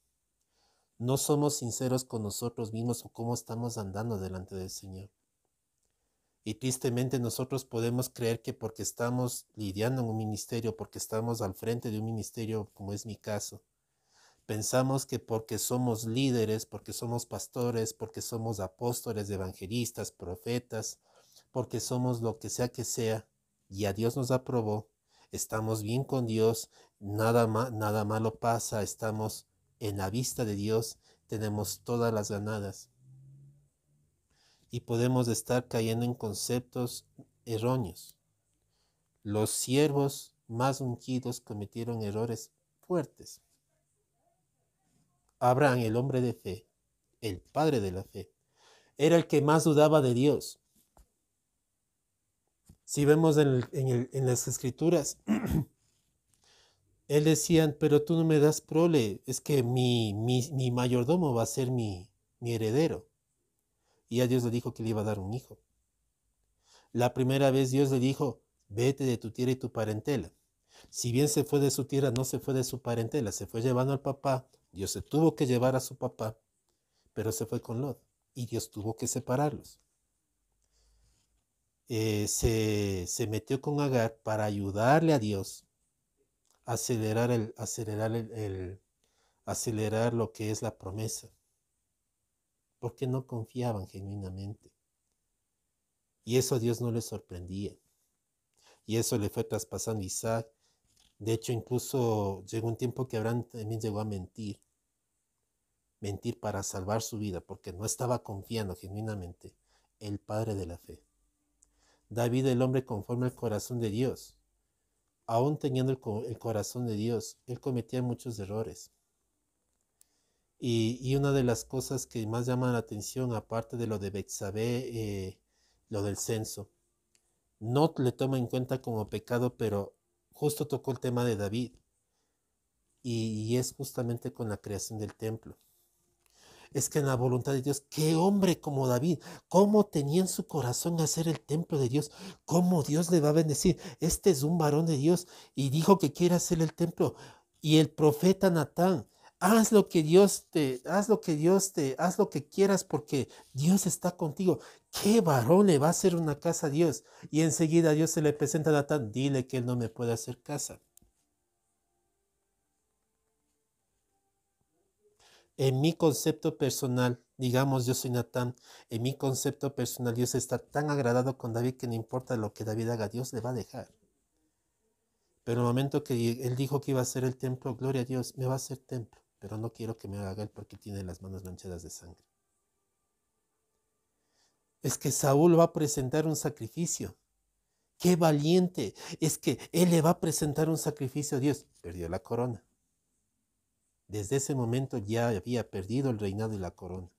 No somos sinceros con nosotros mismos o cómo estamos andando delante del Señor. Y tristemente nosotros podemos creer que porque estamos lidiando en un ministerio, porque estamos al frente de un ministerio, como es mi caso, Pensamos que porque somos líderes, porque somos pastores, porque somos apóstoles, evangelistas, profetas, porque somos lo que sea, y a Dios nos aprobó, estamos bien con Dios, nada malo pasa, estamos en la vista de Dios, tenemos todas las ganadas. Y podemos estar cayendo en conceptos erróneos. Los siervos más ungidos cometieron errores fuertes. Abraham, el hombre de fe, el padre de la fe, era el que más dudaba de Dios. Si vemos en las escrituras, él decía, pero tú no me das prole, es que mi mayordomo va a ser mi heredero. Y a Dios le dijo que le iba a dar un hijo. La primera vez Dios le dijo, vete de tu tierra y tu parentela. Si bien se fue de su tierra, no se fue de su parentela, se fue llevando al papá. Dios se tuvo que llevar a su papá, pero se fue con Lot y Dios tuvo que separarlos. Se metió con Agar para ayudarle a Dios a acelerar lo que es la promesa, porque no confiaban genuinamente. Y eso a Dios no le sorprendía. Y eso le fue traspasando a Isaac. De hecho, incluso llegó un tiempo que Abraham también llegó a mentir para salvar su vida, porque no estaba confiando genuinamente, el padre de la fe. David, el hombre conforme al corazón de Dios, aún teniendo el corazón de Dios, él cometía muchos errores. Y una de las cosas que más llama la atención, aparte de lo de Betsabé, lo del censo, no le toma en cuenta como pecado, pero justo tocó el tema de David. Y es justamente con la creación del templo. Es que en la voluntad de Dios, qué hombre como David, cómo tenía en su corazón hacer el templo de Dios, cómo Dios le va a bendecir. Este es un varón de Dios y dijo que quiere hacer el templo. Y el profeta Natán, haz lo que haz lo que quieras porque Dios está contigo. ¿Qué varón le va a hacer una casa a Dios? Y enseguida Dios se le presenta a Natán, dile que él no me puede hacer casa. En mi concepto personal, digamos yo soy Natán, en mi concepto personal Dios está tan agradado con David que no importa lo que David haga, Dios le va a dejar. Pero el momento que él dijo que iba a hacer el templo, gloria a Dios, me va a hacer templo, pero no quiero que me haga él porque tiene las manos manchadas de sangre. Es que Saúl va a presentar un sacrificio. ¡Qué valiente! Es que él le va a presentar un sacrificio a Dios. Perdió la corona. Desde ese momento ya había perdido el reinado y la corona.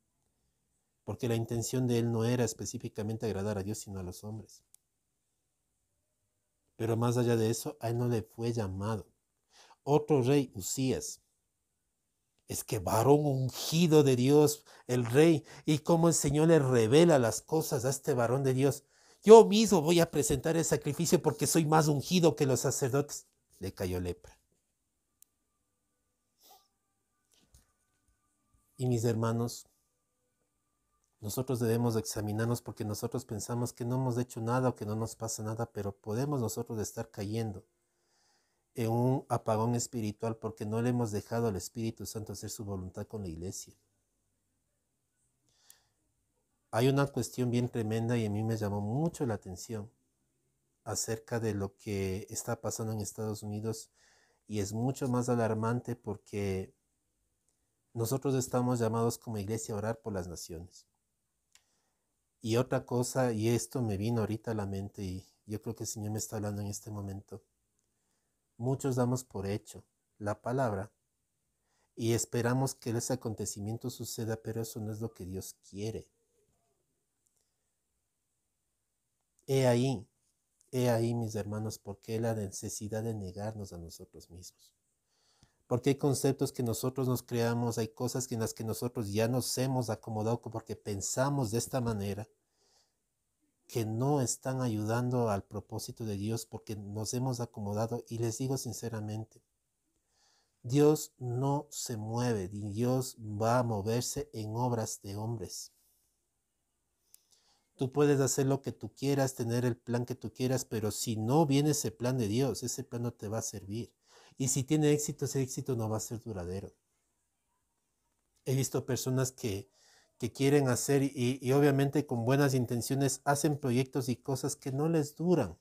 Porque la intención de él no era específicamente agradar a Dios, sino a los hombres. Pero más allá de eso, a él no le fue llamado. Otro rey, Usías. Es que varón ungido de Dios, el rey, y cómo el Señor le revela las cosas a este varón de Dios. Yo mismo voy a presentar el sacrificio porque soy más ungido que los sacerdotes. Le cayó lepra. Y mis hermanos, nosotros debemos examinarnos porque nosotros pensamos que no hemos hecho nada o que no nos pasa nada, pero podemos nosotros estar cayendo en un apagón espiritual porque no le hemos dejado al Espíritu Santo hacer su voluntad con la iglesia. Hay una cuestión bien tremenda y a mí me llamó mucho la atención acerca de lo que está pasando en Estados Unidos y es mucho más alarmante porque nosotros estamos llamados como iglesia a orar por las naciones. Y otra cosa, y esto me vino ahorita a la mente y yo creo que el Señor me está hablando en este momento. Muchos damos por hecho la palabra y esperamos que ese acontecimiento suceda, pero eso no es lo que Dios quiere. He ahí mis hermanos, porque la necesidad de negarnos a nosotros mismos. Porque hay conceptos que nosotros nos creamos, hay cosas en las que nosotros ya nos hemos acomodado porque pensamos de esta manera, que no están ayudando al propósito de Dios porque nos hemos acomodado. Y les digo sinceramente, Dios no se mueve, Dios va a moverse en obras de hombres. Tú puedes hacer lo que tú quieras, tener el plan que tú quieras, pero si no viene ese plan de Dios, ese plan no te va a servir. Y si tiene éxito, ese éxito no va a ser duradero. He visto personas que quieren hacer y obviamente con buenas intenciones hacen proyectos y cosas que no les duran.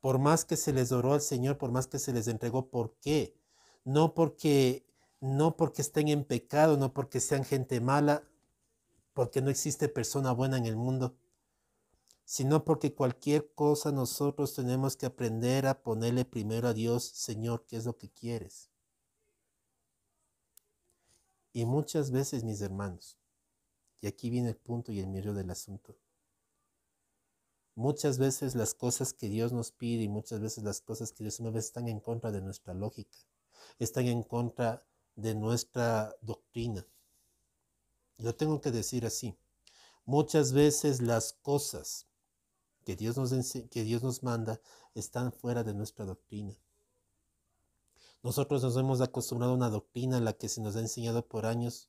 Por más que se les oró al Señor, por más que se les entregó, ¿por qué? No porque, no porque estén en pecado, no porque sean gente mala, porque no existe persona buena en el mundo, sino porque cualquier cosa nosotros tenemos que aprender a ponerle primero a Dios, Señor, ¿qué es lo que quieres? Y muchas veces, mis hermanos, y aquí viene el punto y el medio del asunto, muchas veces las cosas que Dios nos pide y muchas veces las cosas que Dios nos ve están en contra de nuestra lógica, están en contra de nuestra doctrina. Lo tengo que decir así. Muchas veces las cosas que Dios nos manda están fuera de nuestra doctrina. Nosotros nos hemos acostumbrado a una doctrina en la que se nos ha enseñado por años,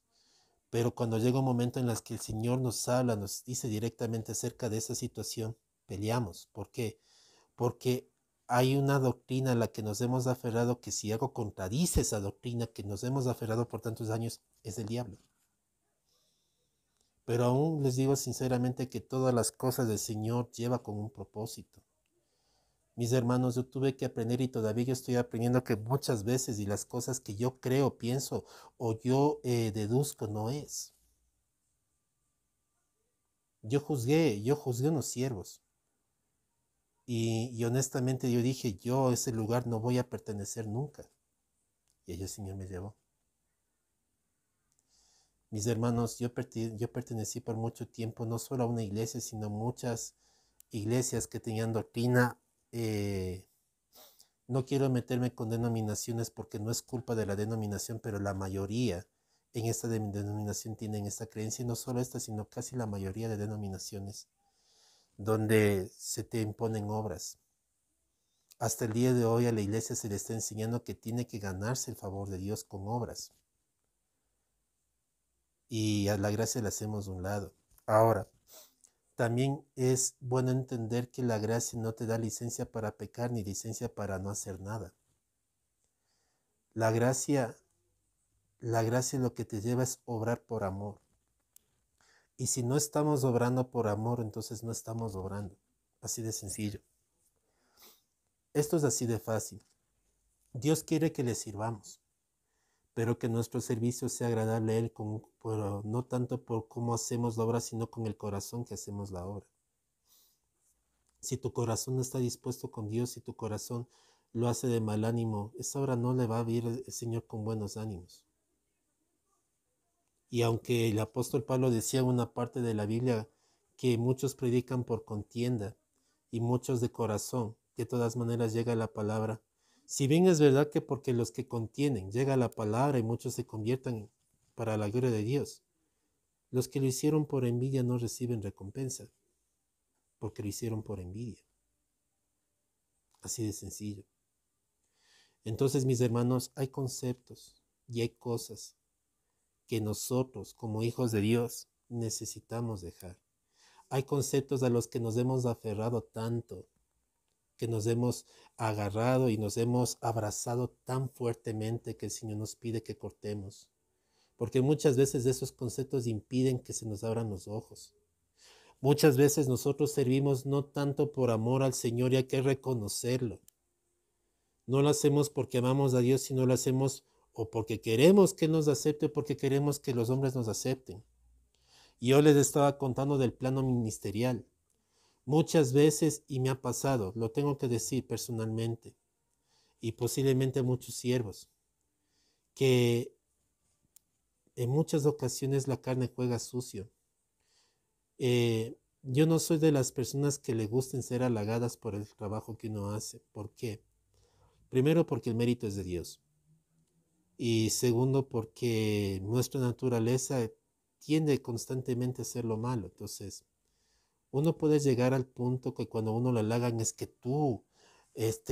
pero cuando llega un momento en el que el Señor nos habla, nos dice directamente acerca de esa situación, peleamos. ¿Por qué? Porque hay una doctrina a la que nos hemos aferrado que si algo contradice esa doctrina que nos hemos aferrado por tantos años, es del diablo. Pero aún les digo sinceramente que todas las cosas del Señor lleva con un propósito. Mis hermanos, yo tuve que aprender y todavía yo estoy aprendiendo que muchas veces y las cosas que yo creo, pienso o yo deduzco no es. Yo juzgué unos siervos y honestamente yo dije, yo a ese lugar no voy a pertenecer nunca. Y ahí el Señor me llevó. Mis hermanos, yo pertenecí por mucho tiempo no solo a una iglesia, sino muchas iglesias que tenían doctrina. No quiero meterme con denominaciones porque no es culpa de la denominación, pero la mayoría en esta denominación tienen esta creencia, y no solo esta, sino casi la mayoría de denominaciones, donde se te imponen obras. Hasta el día de hoy a la iglesia se le está enseñando que tiene que ganarse el favor de Dios con obras. Y a la gracia la hacemos de un lado. Ahora, también es bueno entender que la gracia no te da licencia para pecar ni licencia para no hacer nada. La gracia lo que te lleva es obrar por amor. Y si no estamos obrando por amor, entonces no estamos obrando. Así de sencillo. Esto es así de fácil. Dios quiere que le sirvamos, pero que nuestro servicio sea agradable a Él, pero no tanto por cómo hacemos la obra, sino con el corazón que hacemos la obra. Si tu corazón no está dispuesto con Dios, si tu corazón lo hace de mal ánimo, esa obra no le va a vir el Señor con buenos ánimos. Y aunque el apóstol Pablo decía en una parte de la Biblia que muchos predican por contienda y muchos de corazón, de todas maneras llega la palabra. Si bien es verdad que porque los que contienen llega la palabra y muchos se conviertan para la gloria de Dios, los que lo hicieron por envidia no reciben recompensa, porque lo hicieron por envidia. Así de sencillo. Entonces, mis hermanos, hay conceptos y hay cosas que nosotros, como hijos de Dios, necesitamos dejar. Hay conceptos a los que nos hemos aferrado tanto, que nos hemos agarrado y nos hemos abrazado tan fuertemente que el Señor nos pide que cortemos. Porque muchas veces esos conceptos impiden que se nos abran los ojos. Muchas veces nosotros servimos no tanto por amor al Señor, y hay que reconocerlo. No lo hacemos porque amamos a Dios, sino lo hacemos o porque queremos que Él nos acepte o porque queremos que los hombres nos acepten. Y yo les estaba contando del plano ministerial. Muchas veces, y me ha pasado, lo tengo que decir personalmente, y posiblemente muchos siervos, que en muchas ocasiones la carne juega sucio. Yo no soy de las personas que le gusten ser halagadas por el trabajo que uno hace. ¿Por qué? Primero, porque el mérito es de Dios. Y segundo, porque nuestra naturaleza tiende constantemente a hacer lo malo. Entonces, uno puede llegar al punto que cuando uno lo halagan es que tú,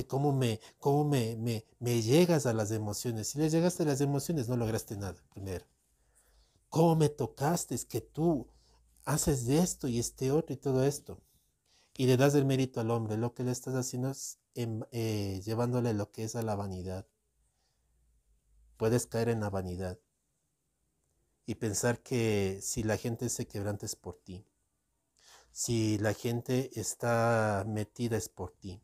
¿cómo me llegas a las emociones? Si le llegaste a las emociones, no lograste nada, primero. ¿Cómo me tocaste? Es que tú haces de esto y este otro y todo esto. Y le das el mérito al hombre. Lo que le estás haciendo es llevándole lo que es a la vanidad. Puedes caer en la vanidad. y pensar que si la gente se quebranta es por ti. Si la gente está metida es por ti.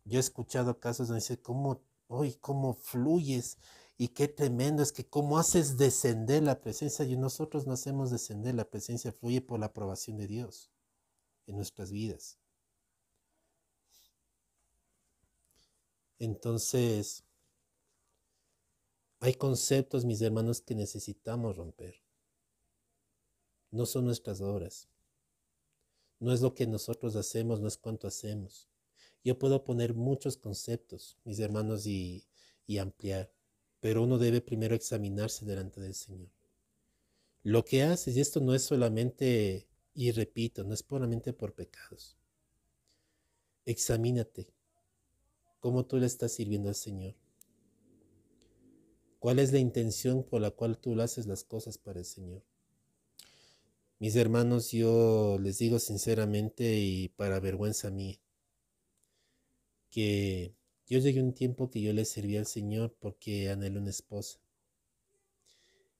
Yo he escuchado casos donde dice, ¿cómo, hoy, cómo fluyes? Y qué tremendo es que cómo haces descender la presencia. Y nosotros no hacemos descender, la presencia fluye por la aprobación de Dios en nuestras vidas. Entonces, hay conceptos, mis hermanos, que necesitamos romper. No son nuestras obras. No es lo que nosotros hacemos, no es cuánto hacemos. Yo puedo poner muchos conceptos, mis hermanos, y ampliar, pero uno debe primero examinarse delante del Señor. Lo que haces, y esto no es solamente, y repito, no es solamente por pecados. Examínate cómo tú le estás sirviendo al Señor. ¿Cuál es la intención por la cual tú haces las cosas para el Señor? Mis hermanos, yo les digo sinceramente y para vergüenza mía, que yo llegué a un tiempo que yo le servía al Señor porque anhelé una esposa.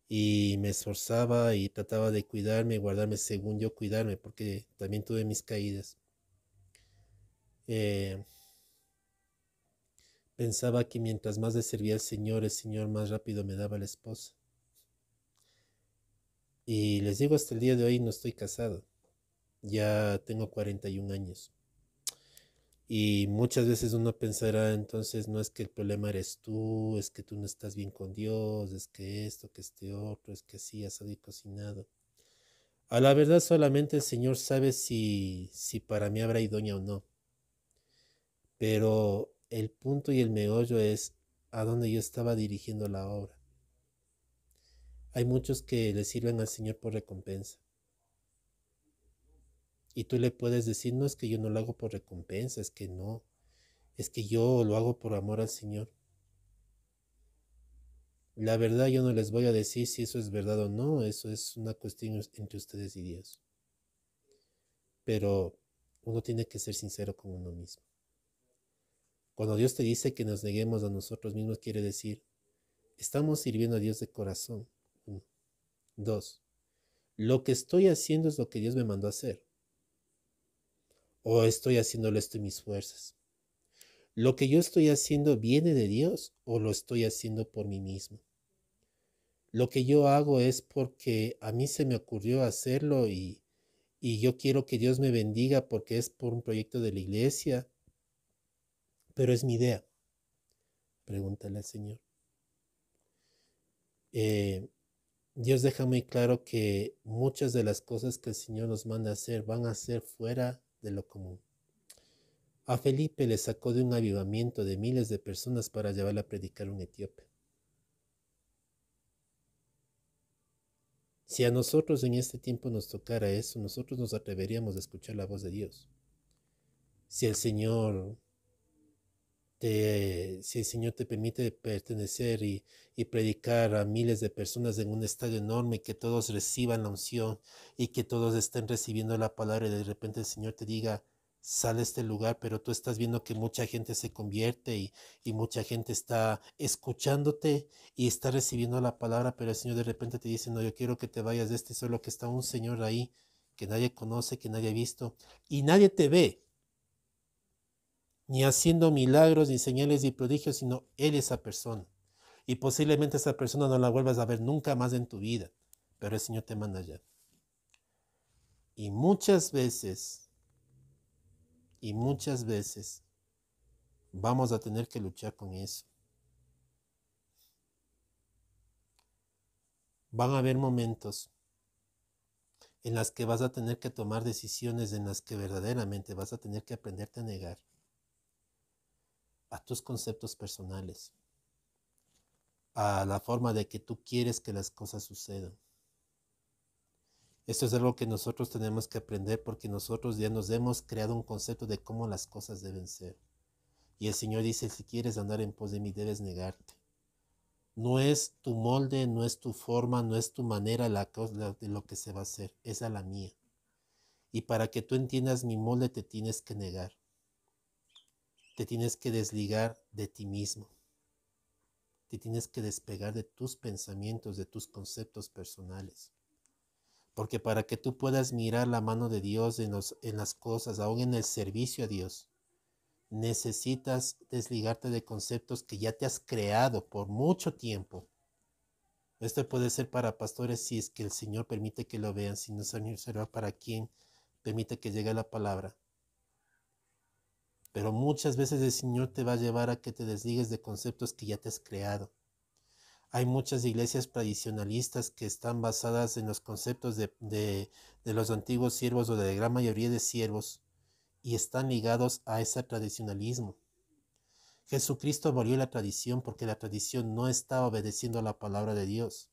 Y me esforzaba y trataba de cuidarme, guardarme según yo cuidarme, porque también tuve mis caídas. Eh, Pensaba que mientras más le servía al Señor, el Señor más rápido me daba la esposa. Y les digo, hasta el día de hoy no estoy casado. Ya tengo 41 años. Y muchas veces uno pensará, entonces no es que el problema eres tú, es que tú no estás bien con Dios, es que esto, que este otro, es que así, asado y cocinado. A la verdad solamente el Señor sabe si para mí habrá idónea o no. Pero el punto y el meollo es a dónde yo estaba dirigiendo la obra. Hay muchos que le sirven al Señor por recompensa. Y tú le puedes decir, no es que yo no lo hago por recompensa, es que no, es que yo lo hago por amor al Señor. La verdad yo no les voy a decir si eso es verdad o no, eso es una cuestión entre ustedes y Dios. Pero uno tiene que ser sincero con uno mismo. Cuando Dios te dice que nos neguemos a nosotros mismos, quiere decir, estamos sirviendo a Dios de corazón. Uno. Dos, lo que estoy haciendo es lo que Dios me mandó a hacer. O estoy haciéndolo esto en mis fuerzas. Lo que yo estoy haciendo viene de Dios o lo estoy haciendo por mí mismo. Lo que yo hago es porque a mí se me ocurrió hacerlo y yo quiero que Dios me bendiga porque es por un proyecto de la iglesia, pero es mi idea. Pregúntale al Señor. Dios deja muy claro que muchas de las cosas que el Señor nos manda a hacer van a ser fuera de lo común. A Felipe le sacó de un avivamiento de miles de personas para llevarla a predicar a un etíope. Si a nosotros en este tiempo nos tocara eso, nosotros nos atreveríamos a escuchar la voz de Dios. Si el Señor si el Señor te permite pertenecer y predicar a miles de personas en un estadio enorme, que todos reciban la unción y que todos estén recibiendo la palabra y de repente el Señor te diga, sale a este lugar, pero tú estás viendo que mucha gente se convierte y mucha gente está escuchándote y está recibiendo la palabra, pero el Señor de repente te dice, no, yo quiero que te vayas de este, solo que está un Señor ahí que nadie conoce, que nadie ha visto y nadie te ve ni haciendo milagros, ni señales, ni prodigios, sino Él esa persona. Y posiblemente esa persona no la vuelvas a ver nunca más en tu vida, pero el Señor te manda allá. Y muchas veces vamos a tener que luchar con eso. Van a haber momentos en las que vas a tener que tomar decisiones en las que verdaderamente vas a tener que aprenderte a negar a tus conceptos personales, a la forma de que tú quieres que las cosas sucedan. Esto es algo que nosotros tenemos que aprender porque nosotros ya nos hemos creado un concepto de cómo las cosas deben ser. Y el Señor dice, si quieres andar en pos de mí, debes negarte. No es tu molde, no es tu forma, no es tu manera de lo que se va a hacer, es a la mía. Y para que tú entiendas mi molde te tienes que negar. Te tienes que desligar de ti mismo. te tienes que despegar de tus pensamientos, de tus conceptos personales. Porque para que tú puedas mirar la mano de Dios en las cosas, aún en el servicio a Dios, necesitas desligarte de conceptos que ya te has creado por mucho tiempo. Esto puede ser para pastores si es que el Señor permite que lo vean, si no será para quien permite que llegue la palabra. Pero muchas veces el Señor te va a llevar a que te desligues de conceptos que ya te has creado. Hay muchas iglesias tradicionalistas que están basadas en los conceptos de los antiguos siervos o de la gran mayoría de siervos y están ligados a ese tradicionalismo. Jesucristo abolió la tradición porque la tradición no estaba obedeciendo a la palabra de Dios.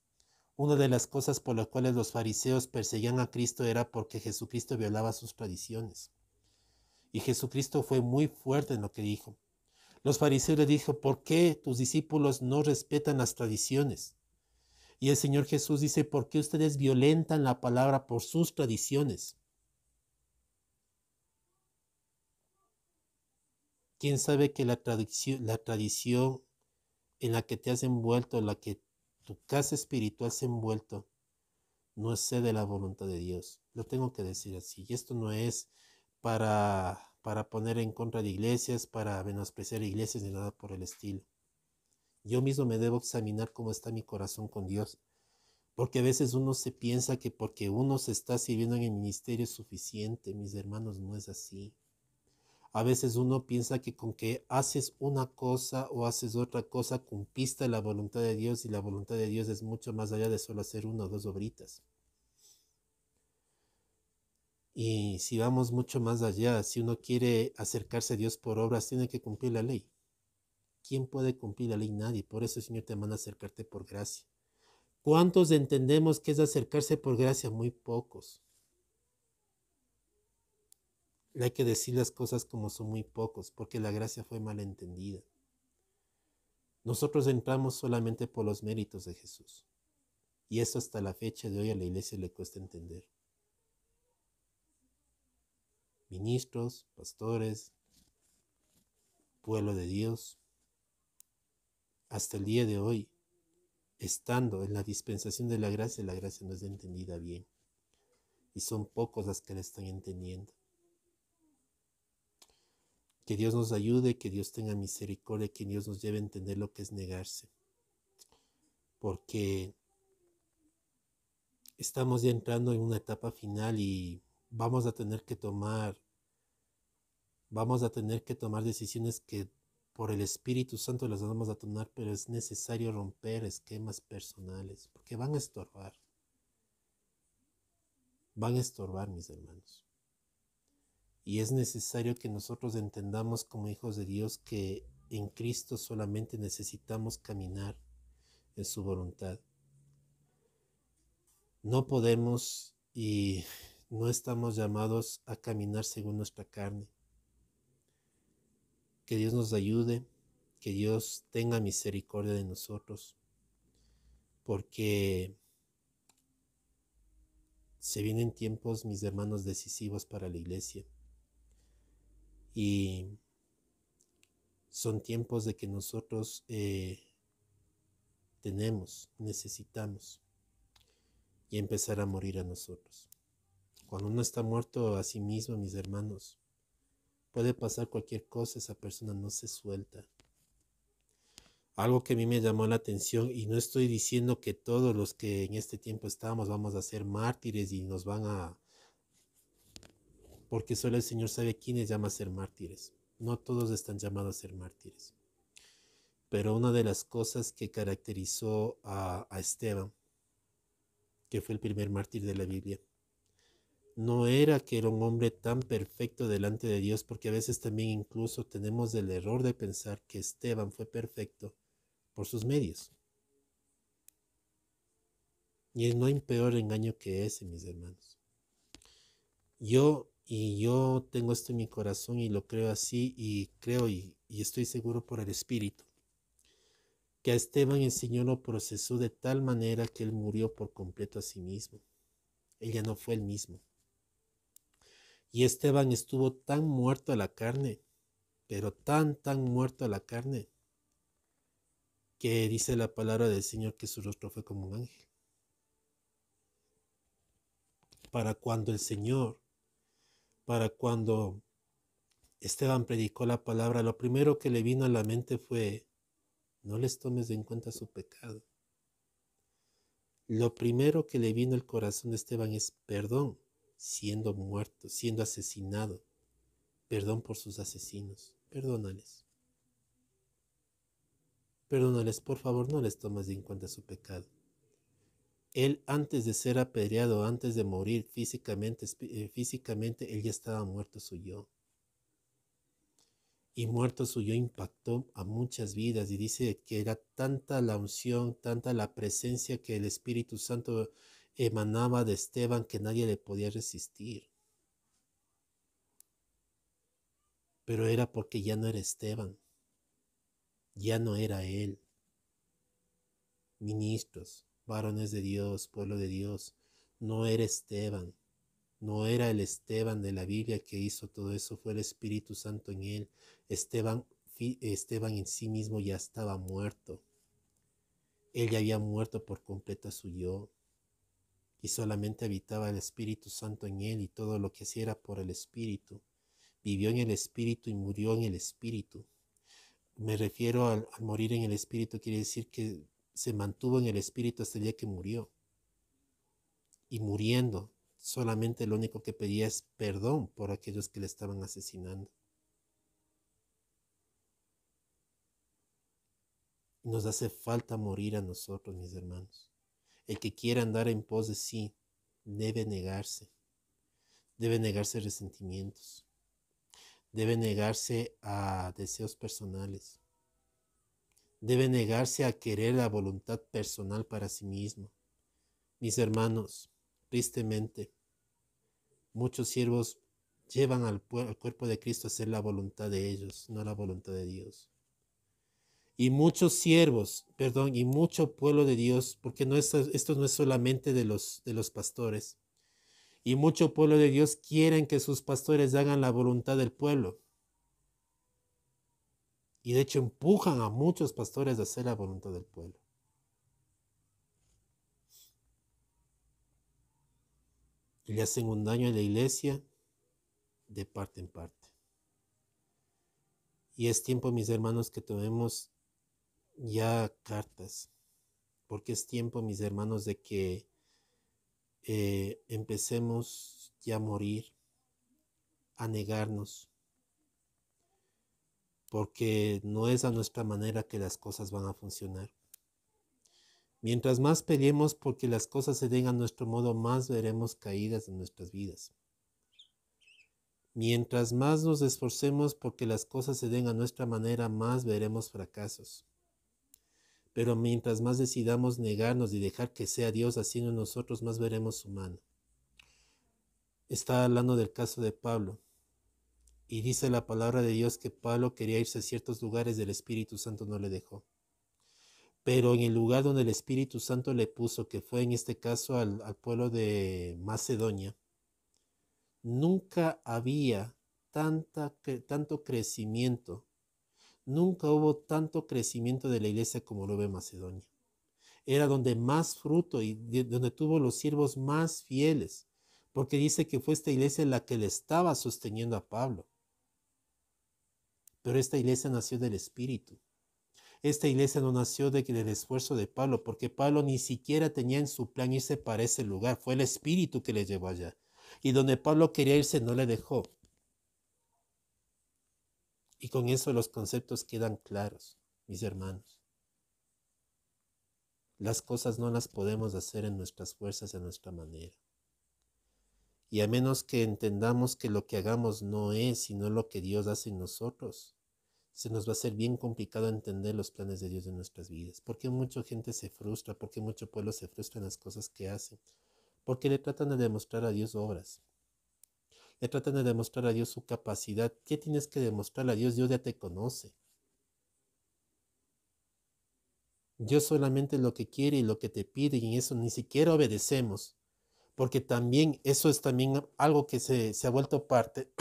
Una de las cosas por las cuales los fariseos perseguían a Cristo era porque Jesucristo violaba sus tradiciones. Y Jesucristo fue muy fuerte en lo que dijo. Los fariseos le dijo, ¿por qué tus discípulos no respetan las tradiciones? Y el Señor Jesús dice, ¿por qué ustedes violentan la palabra por sus tradiciones? ¿Quién sabe que la tradición en la que te has envuelto, en la que tu casa espiritual se ha envuelto, no es de la voluntad de Dios? Lo tengo que decir así. Y esto no es para poner en contra de iglesias, para menospreciar iglesias ni nada por el estilo. Yo mismo me debo examinar cómo está mi corazón con Dios. Porque a veces uno se piensa que porque uno se está sirviendo en el ministerio es suficiente. Mis hermanos, no es así. A veces uno piensa que con que haces una cosa o haces otra cosa, cumpliste la voluntad de Dios, y la voluntad de Dios es mucho más allá de solo hacer una o dos obritas. Y si vamos mucho más allá, si uno quiere acercarse a Dios por obras, tiene que cumplir la ley. ¿Quién puede cumplir la ley? Nadie. Por eso el Señor te manda a acercarte por gracia. ¿Cuántos entendemos que es acercarse por gracia? Muy pocos. Hay que decir las cosas como son, muy pocos, porque la gracia fue mal entendida. Nosotros entramos solamente por los méritos de Jesús. Y eso hasta la fecha de hoy a la iglesia le cuesta entender. Ministros, pastores, pueblo de Dios, hasta el día de hoy, estando en la dispensación de la gracia no es entendida bien. Y son pocos las que la están entendiendo. Que Dios nos ayude, que Dios tenga misericordia, que Dios nos lleve a entender lo que es negarse. Porque estamos ya entrando en una etapa final y vamos a tener que tomar decisiones que por el Espíritu Santo las vamos a tomar, pero es necesario romper esquemas personales, porque van a estorbar. Van a estorbar, mis hermanos. Y es necesario que nosotros entendamos como hijos de Dios que en Cristo solamente necesitamos caminar en su voluntad. No podemos y no estamos llamados a caminar según nuestra carne. Que Dios nos ayude, que Dios tenga misericordia de nosotros, porque se vienen tiempos, mis hermanos, decisivos para la iglesia. Y son tiempos de que nosotros necesitamos y empezar a morir a nosotros. Cuando uno está muerto a sí mismo, mis hermanos, puede pasar cualquier cosa, esa persona no se suelta. Algo que a mí me llamó la atención, y no estoy diciendo que todos los que en este tiempo estamos vamos a ser mártires y nos van a... porque solo el Señor sabe quiénes llama a ser mártires. No todos están llamados a ser mártires. Pero una de las cosas que caracterizó a Esteban, que fue el primer mártir de la Biblia, no era que era un hombre tan perfecto delante de Dios, porque a veces también incluso tenemos el error de pensar que Esteban fue perfecto por sus medios. Y no hay peor engaño que ese, mis hermanos. Yo tengo esto en mi corazón y lo creo así, y creo y estoy seguro por el Espíritu, que a Esteban el Señor lo procesó de tal manera que él murió por completo a sí mismo. Él ya no fue el mismo. Y Esteban estuvo tan muerto a la carne, pero tan muerto a la carne, que dice la palabra del Señor que su rostro fue como un ángel. Para cuando Esteban predicó la palabra, lo primero que le vino a la mente fue: no les tomes en cuenta su pecado. Lo primero que le vino al corazón de Esteban es perdón, siendo muerto, siendo asesinado. Perdón por sus asesinos. Perdónales. Perdónales, por favor, no les tomes en cuenta su pecado. Él, antes de ser apedreado, antes de morir físicamente, él ya estaba muerto su yo. Y muerto su yo impactó a muchas vidas. Y dice que era tanta la unción, tanta la presencia que el Espíritu Santo emanaba de Esteban que nadie le podía resistir. Pero era porque ya no era Esteban. Ya no era él. Ministros, varones de Dios, pueblo de Dios, no era Esteban. No era el Esteban de la Biblia que hizo todo eso, fue el Espíritu Santo en él. Esteban en sí mismo ya estaba muerto. Él ya había muerto por completo a su yo. Y solamente habitaba el Espíritu Santo en él, y todo lo que hacía era por el Espíritu. Vivió en el Espíritu y murió en el Espíritu. Me refiero al morir en el Espíritu, quiere decir que se mantuvo en el Espíritu hasta el día que murió. Y muriendo, solamente lo único que pedía es perdón por aquellos que le estaban asesinando. Nos hace falta morir a nosotros, mis hermanos. El que quiera andar en pos de sí, debe negarse resentimientos, debe negarse a deseos personales, debe negarse a querer la voluntad personal para sí mismo. Mis hermanos, tristemente, muchos siervos llevan al cuerpo de Cristo a hacer la voluntad de ellos, no la voluntad de Dios. Y muchos siervos, y mucho pueblo de Dios, porque esto no es solamente de los pastores, y mucho pueblo de Dios quieren que sus pastores hagan la voluntad del pueblo. Y de hecho empujan a muchos pastores a hacer la voluntad del pueblo. Y le hacen un daño a la iglesia de parte en parte. Y es tiempo, mis hermanos, que tomemos ya cartas, porque es tiempo, mis hermanos, de que empecemos ya a morir, a negarnos, porque no es a nuestra manera que las cosas van a funcionar. Mientras más peleemos porque las cosas se den a nuestro modo, más veremos caídas en nuestras vidas. Mientras más nos esforcemos porque las cosas se den a nuestra manera, más veremos fracasos. Pero mientras más decidamos negarnos y dejar que sea Dios haciendo en nosotros, más veremos su mano. Está hablando del caso de Pablo. Y dice la palabra de Dios que Pablo quería irse a ciertos lugares, del Espíritu Santo no le dejó. Pero en el lugar donde el Espíritu Santo le puso, que fue en este caso al pueblo de Macedonia, nunca había tanto crecimiento. Nunca hubo tanto crecimiento de la iglesia como lo ve Macedonia. Era donde más fruto y donde tuvo los siervos más fieles, porque dice que fue esta iglesia la que le estaba sosteniendo a Pablo. Pero esta iglesia nació del Espíritu. Esta iglesia no nació del esfuerzo de Pablo, porque Pablo ni siquiera tenía en su plan irse para ese lugar. Fue el Espíritu que le llevó allá. Y donde Pablo quería irse no le dejó. Y con eso los conceptos quedan claros, mis hermanos. Las cosas no las podemos hacer en nuestras fuerzas, en nuestra manera. Y a menos que entendamos que lo que hagamos no es sino lo que Dios hace en nosotros, se nos va a hacer bien complicado entender los planes de Dios en nuestras vidas. Porque mucha gente se frustra, porque mucho pueblo se frustra en las cosas que hacen, porque le tratan de demostrar a Dios obras. Le tratan de demostrar a Dios su capacidad. ¿Qué tienes que demostrarle a Dios? Dios ya te conoce. Dios solamente lo que quiere y lo que te pide, y en eso ni siquiera obedecemos. Porque también eso es también algo que se ha vuelto parte.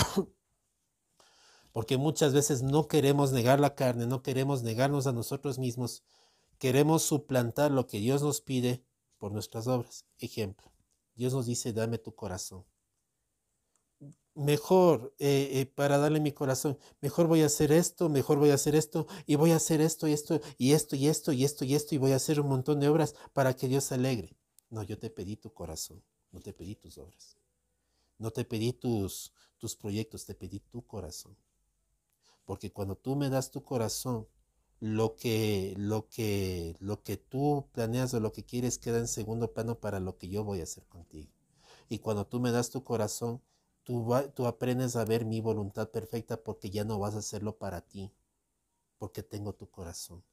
Porque muchas veces no queremos negar la carne, no queremos negarnos a nosotros mismos. queremos suplantar lo que Dios nos pide por nuestras obras. Ejemplo, Dios nos dice, dame tu corazón. Mejor, para darle mi corazón, mejor voy a hacer esto, mejor voy a hacer esto, y voy a hacer esto, y esto, y esto, y esto, y esto, y esto, y voy a hacer un montón de obras para que Dios se alegre. No, yo te pedí tu corazón, no te pedí tus obras. No te pedí tus proyectos, te pedí tu corazón. Porque cuando tú me das tu corazón, lo que tú planeas o lo que quieres queda en segundo plano para lo que yo voy a hacer contigo. Y cuando tú me das tu corazón, tú aprendes a ver mi voluntad perfecta porque ya no vas a hacerlo para ti, porque tengo tu corazón.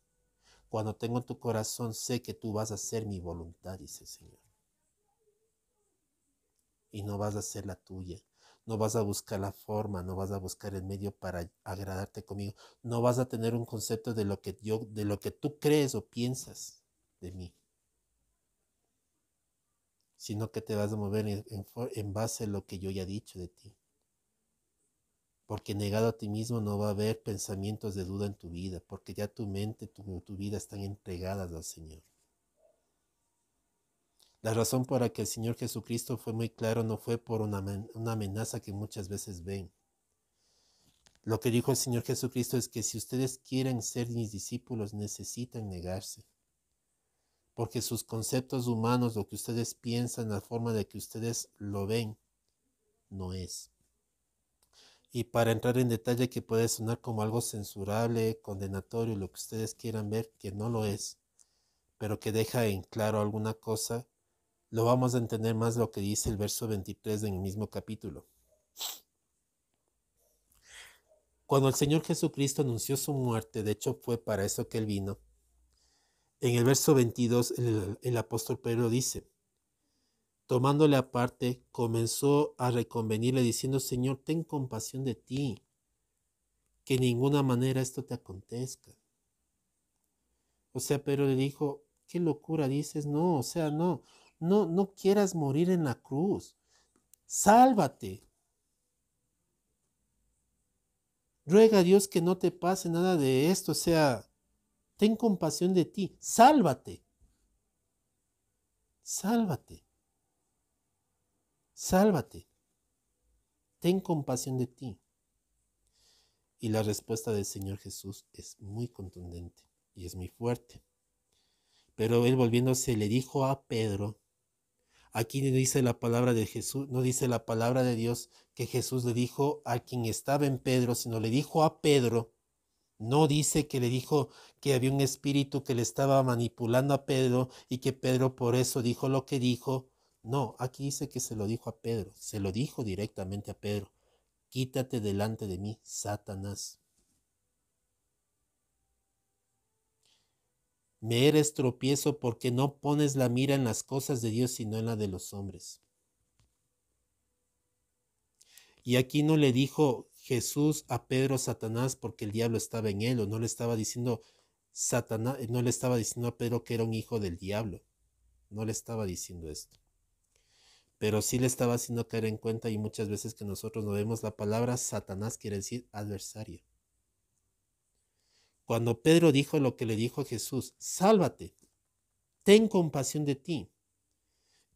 Cuando tengo tu corazón, sé que tú vas a hacer mi voluntad, dice el Señor. Y no vas a hacer la tuya. No vas a buscar la forma, no vas a buscar el medio para agradarte conmigo. No vas a tener un concepto de lo que tú crees o piensas de mí, sino que te vas a mover en base a lo que yo ya he dicho de ti. Porque negado a ti mismo no va a haber pensamientos de duda en tu vida, porque ya tu mente, tu vida están entregadas al Señor. La razón por la que el Señor Jesucristo fue muy claro no fue por una amenaza que muchas veces ven. Lo que dijo el Señor Jesucristo es que si ustedes quieren ser mis discípulos, necesitan negarse. Porque sus conceptos humanos, lo que ustedes piensan, la forma de que ustedes lo ven, no es. Y para entrar en detalle que puede sonar como algo censurable, condenatorio, lo que ustedes quieran ver, que no lo es, pero que deja en claro alguna cosa, lo vamos a entender más lo que dice el verso 23 en el mismo capítulo. Cuando el Señor Jesucristo anunció su muerte, de hecho fue para eso que Él vino, en el verso 22 el apóstol Pedro dice, tomándole aparte, comenzó a reconvenirle diciendo, Señor, ten compasión de ti, que en ninguna manera esto te acontezca. O sea, Pedro le dijo, qué locura dices, no, o sea, no quieras morir en la cruz, sálvate. Ruega a Dios que no te pase nada de esto, o sea, ten compasión de ti, sálvate, sálvate, sálvate, ten compasión de ti. Y la respuesta del Señor Jesús es muy contundente y es muy fuerte. Pero él volviéndose le dijo a Pedro, aquí no dice la palabra de Jesús, no dice la palabra de Dios que Jesús le dijo a quien estaba en Pedro, sino le dijo a Pedro. No dice que le dijo que había un espíritu que le estaba manipulando a Pedro y que Pedro por eso dijo lo que dijo. No, aquí dice que se lo dijo a Pedro, se lo dijo directamente a Pedro. Quítate delante de mí, Satanás. Me eres tropiezo porque no pones la mira en las cosas de Dios, sino en la de los hombres. Y aquí no le dijo Jesús a Pedro Satanás porque el diablo estaba en él, o no le estaba diciendo Satanás, no le estaba diciendo a Pedro que era un hijo del diablo. No le estaba diciendo esto. Pero sí le estaba haciendo caer en cuenta, y muchas veces que nosotros no vemos la palabra Satanás quiere decir adversario. Cuando Pedro dijo lo que le dijo a Jesús, sálvate, ten compasión de ti.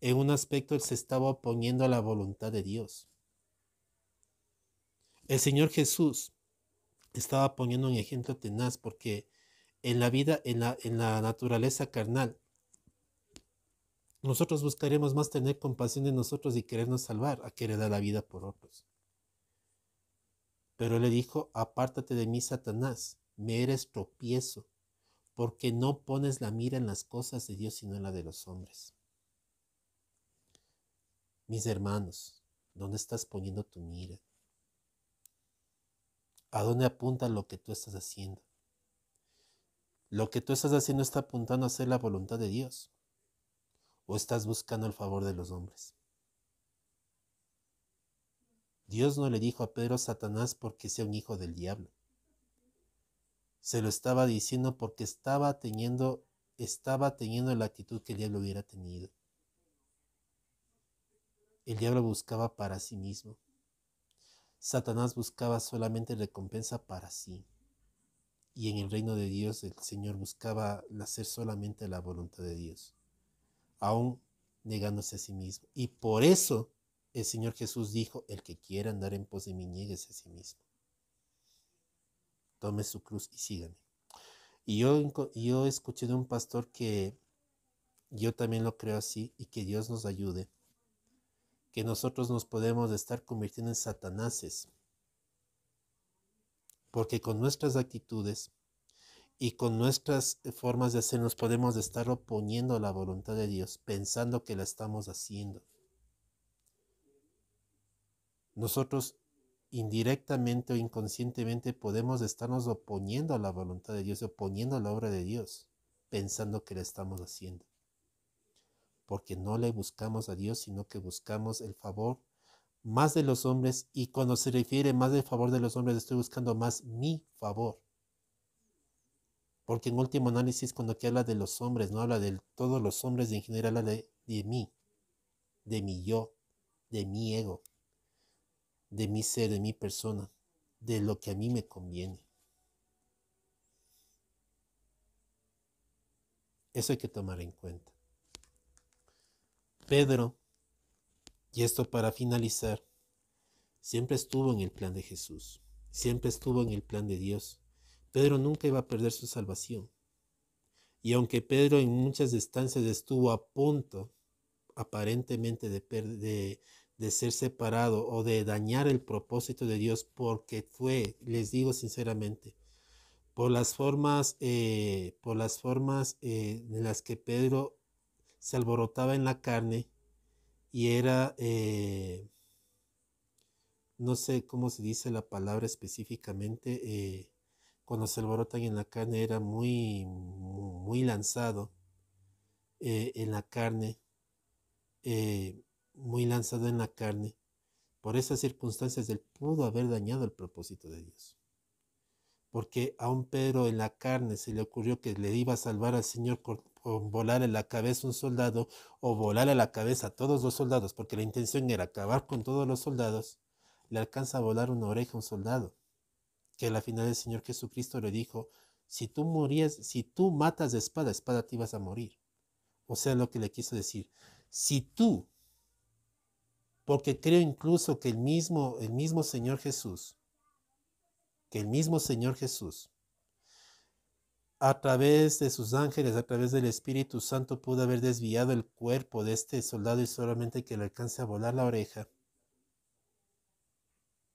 En un aspecto él se estaba oponiendo a la voluntad de Dios. El Señor Jesús estaba poniendo un ejemplo tenaz porque en la vida, en la naturaleza carnal, nosotros buscaremos más tener compasión de nosotros y querernos salvar a querer dar la vida por otros. Pero le dijo, apártate de mí, Satanás, me eres tropiezo, porque no pones la mira en las cosas de Dios, sino en la de los hombres. Mis hermanos, ¿dónde estás poniendo tu mira? ¿A dónde apunta lo que tú estás haciendo? ¿Lo que tú estás haciendo está apuntando a hacer la voluntad de Dios? ¿O estás buscando el favor de los hombres? Dios no le dijo a Pedro Satanás porque sea un hijo del diablo. Se lo estaba diciendo porque estaba teniendo la actitud que el diablo hubiera tenido. El diablo buscaba para sí mismo. Satanás buscaba solamente recompensa para sí. Y en el reino de Dios el Señor buscaba hacer solamente la voluntad de Dios, aún negándose a sí mismo. Y por eso el Señor Jesús dijo, el que quiera andar en pos de mí, niéguese a sí mismo. Tome su cruz y sígame. Y yo escuché de un pastor que yo también lo creo así, y que Dios nos ayude, que nosotros nos podemos estar convirtiendo en satanases, porque con nuestras actitudes y con nuestras formas de hacer nos podemos estar oponiendo a la voluntad de Dios, pensando que la estamos haciendo. Nosotros indirectamente o inconscientemente podemos estarnos oponiendo a la voluntad de Dios, oponiendo a la obra de Dios, pensando que la estamos haciendo. Porque no le buscamos a Dios, sino que buscamos el favor más de los hombres, y cuando se refiere más del favor de los hombres, estoy buscando más mi favor. Porque en último análisis, cuando aquí habla de los hombres, no habla de todos los hombres, en general habla de mí, de mi yo, de mi ego, de mi ser, de mi persona, de lo que a mí me conviene. Eso hay que tomar en cuenta. Pedro, y esto para finalizar, siempre estuvo en el plan de Jesús, siempre estuvo en el plan de Dios. Pedro nunca iba a perder su salvación. Y aunque Pedro en muchas instancias estuvo a punto, aparentemente, de ser separado o de dañar el propósito de Dios, porque fue, les digo sinceramente, por las formas en las que Pedro se alborotaba en la carne, y era, no sé cómo se dice la palabra específicamente, cuando se alborotan en la carne, era muy lanzado en la carne, muy lanzado en la carne. Por esas circunstancias él pudo haber dañado el propósito de Dios. Porque a un Pedro en la carne se le ocurrió que le iba a salvar al Señor con volarle la cabeza a un soldado, o volarle la cabeza a todos los soldados, porque la intención era acabar con todos los soldados. Le alcanza a volar una oreja a un soldado, que a la final el Señor Jesucristo le dijo, si tú matas de espada, espada te ibas a morir. O sea, lo que le quiso decir, si tú, porque creo incluso que el mismo Señor Jesús, a través de sus ángeles, a través del Espíritu Santo, pudo haber desviado el cuerpo de este soldado, y solamente que le alcance a volar la oreja,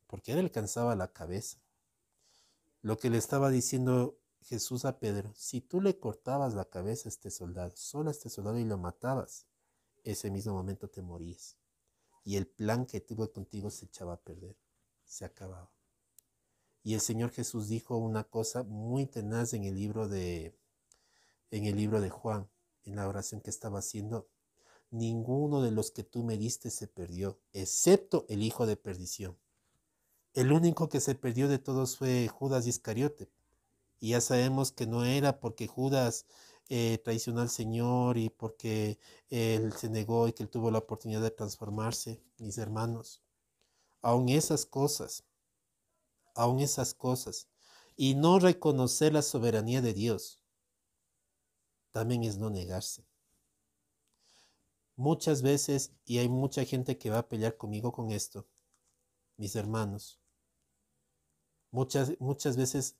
porque él alcanzaba la cabeza. Lo que le estaba diciendo Jesús a Pedro, si tú le cortabas la cabeza a este soldado, solo a este soldado, y lo matabas, ese mismo momento te morías. Y el plan que tuvo contigo se echaba a perder, se acababa. Y el Señor Jesús dijo una cosa muy tenaz en el libro de Juan, en la oración que estaba haciendo. Ninguno de los que tú me diste se perdió, excepto el hijo de perdición. El único que se perdió de todos fue Judas Iscariote. Y ya sabemos que no era porque Judas traicionó al Señor, y porque él se negó y que él tuvo la oportunidad de transformarse, mis hermanos. Aún esas cosas, y no reconocer la soberanía de Dios, también es no negarse. Muchas veces, y hay mucha gente que va a pelear conmigo con esto, mis hermanos, muchas veces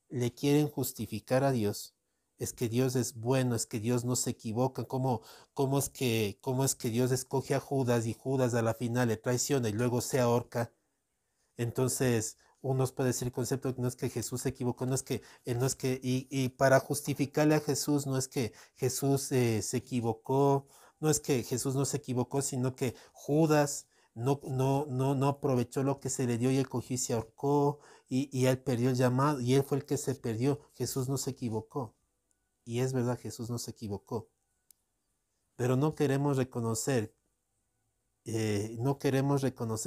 le quieren justificar a Dios. Es que Dios es bueno, es que Dios no se equivoca. ¿Cómo es que Dios escoge a Judas, y Judas a la final le traiciona y luego se ahorca? Entonces, unos puede decir el concepto que no es que Jesús se equivocó, y para justificarle a Jesús, no es que Jesús se equivocó, no es que Jesús no se equivocó, sino que Judas no aprovechó lo que se le dio, y él cogió y se ahorcó, y él perdió el llamado, y él fue el que se perdió. Jesús no se equivocó. Y es verdad, Jesús no se equivocó. Pero no queremos reconocer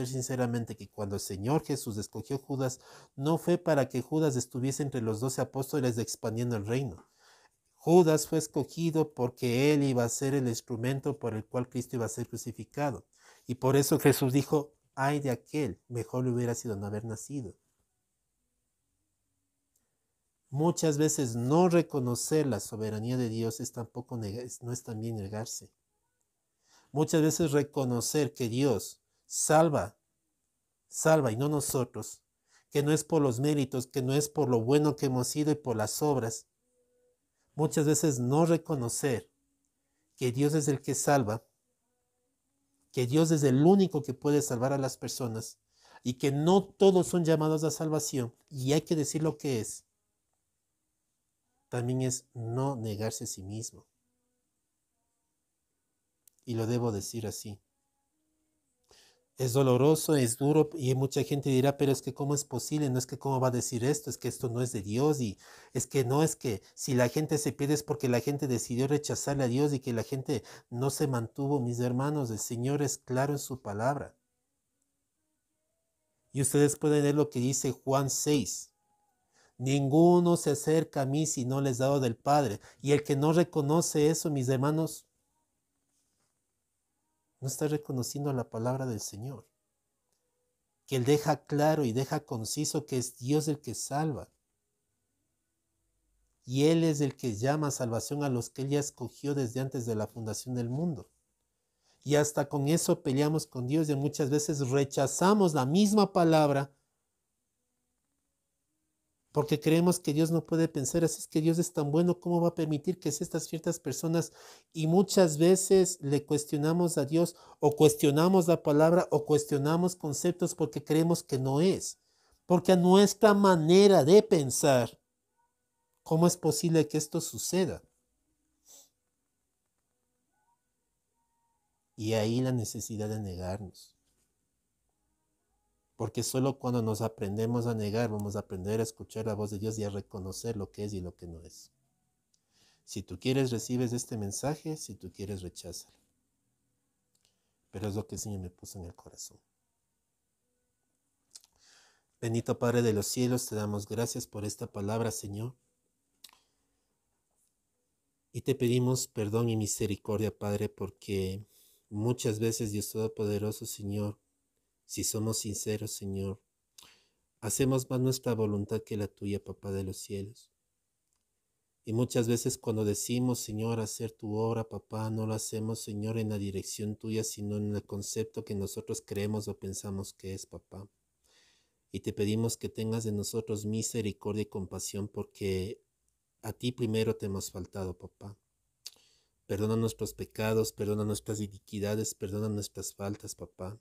sinceramente que cuando el Señor Jesús escogió Judas, no fue para que Judas estuviese entre los 12 apóstoles expandiendo el reino. Judas fue escogido porque él iba a ser el instrumento por el cual Cristo iba a ser crucificado. Y por eso Jesús dijo, ay de aquel, mejor le hubiera sido no haber nacido. Muchas veces no reconocer la soberanía de Dios no es también negarse. Muchas veces reconocer que Dios salva y no nosotros, que no es por los méritos, que no es por lo bueno que hemos sido y por las obras. Muchas veces no reconocer que Dios es el que salva, que Dios es el único que puede salvar a las personas y que no todos son llamados a salvación y hay que decir lo que es. También es no negarse a sí mismo. Y lo debo decir así. Es doloroso, es duro y mucha gente dirá, pero es que ¿cómo es posible? No es que ¿cómo va a decir esto? Es que esto no es de Dios y es que si la gente se pierde es porque la gente decidió rechazarle a Dios y que la gente no se mantuvo. Mis hermanos, el Señor es claro en su palabra. Y ustedes pueden leer lo que dice Juan 6. Ninguno se acerca a mí si no les dado del Padre. Y el que no reconoce eso, mis hermanos, no está reconociendo la palabra del Señor. Que Él deja claro y deja conciso que es Dios el que salva. Y Él es el que llama a salvación a los que Él ya escogió desde antes de la fundación del mundo. Y hasta con eso peleamos con Dios y muchas veces rechazamos la misma palabra porque creemos que Dios no puede pensar así, es que Dios es tan bueno, ¿cómo va a permitir que estas ciertas personas? Y muchas veces le cuestionamos a Dios o cuestionamos la palabra o cuestionamos conceptos porque creemos que no es. Porque a nuestra manera de pensar, ¿cómo es posible que esto suceda? Y ahí la necesidad de negarnos. Porque solo cuando nos aprendemos a negar, vamos a aprender a escuchar la voz de Dios y a reconocer lo que es y lo que no es. Si tú quieres, recibes este mensaje, si tú quieres, recházalo. Pero es lo que el Señor me puso en el corazón. Bendito Padre de los cielos, te damos gracias por esta palabra, Señor. Y te pedimos perdón y misericordia, Padre, porque muchas veces, Dios Todopoderoso, Señor, si somos sinceros, Señor, hacemos más nuestra voluntad que la tuya, Papá de los cielos. Y muchas veces cuando decimos, Señor, hacer tu obra, Papá, no lo hacemos, Señor, en la dirección tuya, sino en el concepto que nosotros creemos o pensamos que es, Papá. Y te pedimos que tengas de nosotros misericordia y compasión porque a ti primero te hemos faltado, Papá. Perdona nuestros pecados, perdona nuestras iniquidades, perdona nuestras faltas, Papá.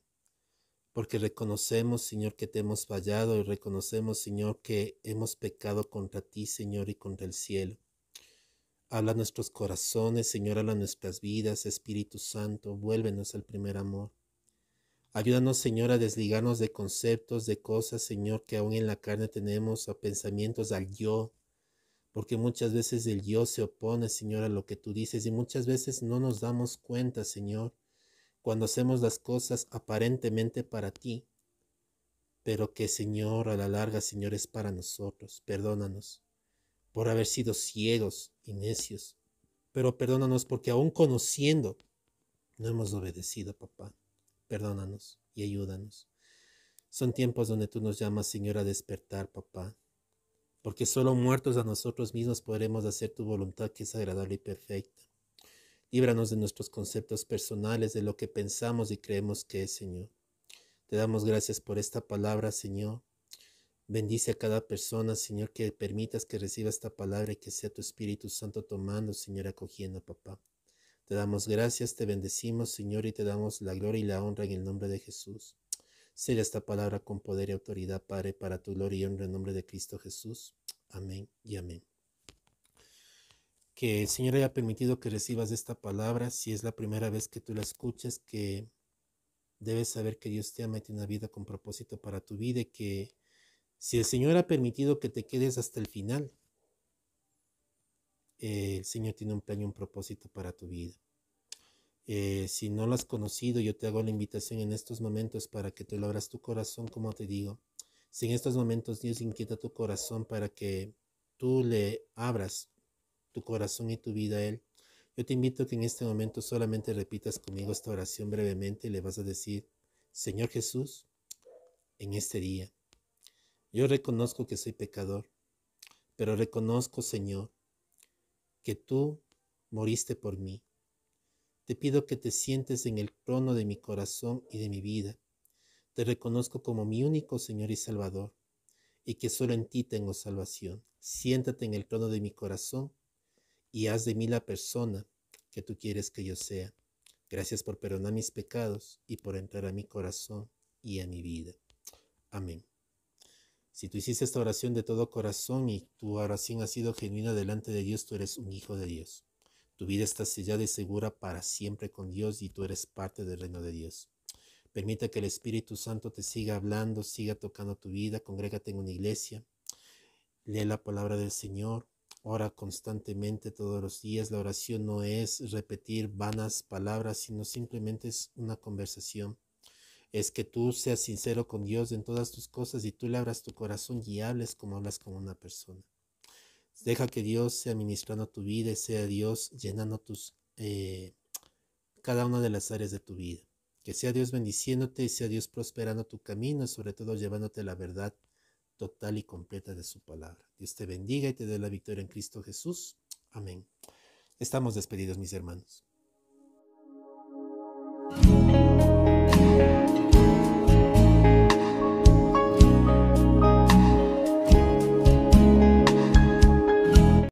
Porque reconocemos, Señor, que te hemos fallado y reconocemos, Señor, que hemos pecado contra ti, Señor, y contra el cielo. Habla a nuestros corazones, Señor, habla a nuestras vidas, Espíritu Santo, vuélvenos al primer amor. Ayúdanos, Señor, a desligarnos de conceptos, de cosas, Señor, que aún en la carne tenemos, o pensamientos al yo, porque muchas veces el yo se opone, Señor, a lo que tú dices y muchas veces no nos damos cuenta, Señor, cuando hacemos las cosas aparentemente para ti, pero que, Señor, a la larga, Señor, es para nosotros. Perdónanos por haber sido ciegos y necios, pero perdónanos porque aún conociendo no hemos obedecido, papá. Perdónanos y ayúdanos. Son tiempos donde tú nos llamas, Señor, a despertar, papá, porque solo muertos a nosotros mismos podremos hacer tu voluntad que es agradable y perfecta. Líbranos de nuestros conceptos personales, de lo que pensamos y creemos que es, Señor. Te damos gracias por esta palabra, Señor. Bendice a cada persona, Señor, que permitas que reciba esta palabra y que sea tu Espíritu Santo tomando, Señor, acogiendo, papá. Te damos gracias, te bendecimos, Señor, y te damos la gloria y la honra en el nombre de Jesús. Sella esta palabra con poder y autoridad, Padre, para tu gloria y honra en nombre de Cristo Jesús. Amén y amén. Que el Señor haya permitido que recibas esta palabra. Si es la primera vez que tú la escuchas, que debes saber que Dios te ama y tiene una vida con propósito para tu vida y que si el Señor ha permitido que te quedes hasta el final, el Señor tiene un plan y un propósito para tu vida. Si no lo has conocido, yo te hago la invitación en estos momentos para que te lo abras tu corazón, como te digo. Si en estos momentos Dios inquieta tu corazón para que tú le abras tu corazón y tu vida a Él, yo te invito a que en este momento solamente repitas conmigo esta oración brevemente y le vas a decir: Señor Jesús, en este día, yo reconozco que soy pecador, pero reconozco, Señor, que tú moriste por mí. Te pido que te sientes en el trono de mi corazón y de mi vida. Te reconozco como mi único Señor y Salvador, y que solo en ti tengo salvación. Siéntate en el trono de mi corazón y haz de mí la persona que tú quieres que yo sea. Gracias por perdonar mis pecados y por entrar a mi corazón y a mi vida. Amén. Si tú hiciste esta oración de todo corazón y tu oración ha sido genuina delante de Dios, tú eres un hijo de Dios. Tu vida está sellada y segura para siempre con Dios y tú eres parte del reino de Dios. Permite que el Espíritu Santo te siga hablando, siga tocando tu vida. Congrégate en una iglesia. Lee la palabra del Señor. Ora constantemente todos los días. La oración no es repetir vanas palabras, sino simplemente es una conversación. Es que tú seas sincero con Dios en todas tus cosas y tú le abras tu corazón y hables como hablas con una persona. Deja que Dios sea ministrando tu vida y sea Dios llenando cada una de las áreas de tu vida. Que sea Dios bendiciéndote y sea Dios prosperando tu camino y sobre todo llevándote la verdad total y completa de su palabra. Dios te bendiga y te dé la victoria en Cristo Jesús. Amén. Estamos despedidos, mis hermanos.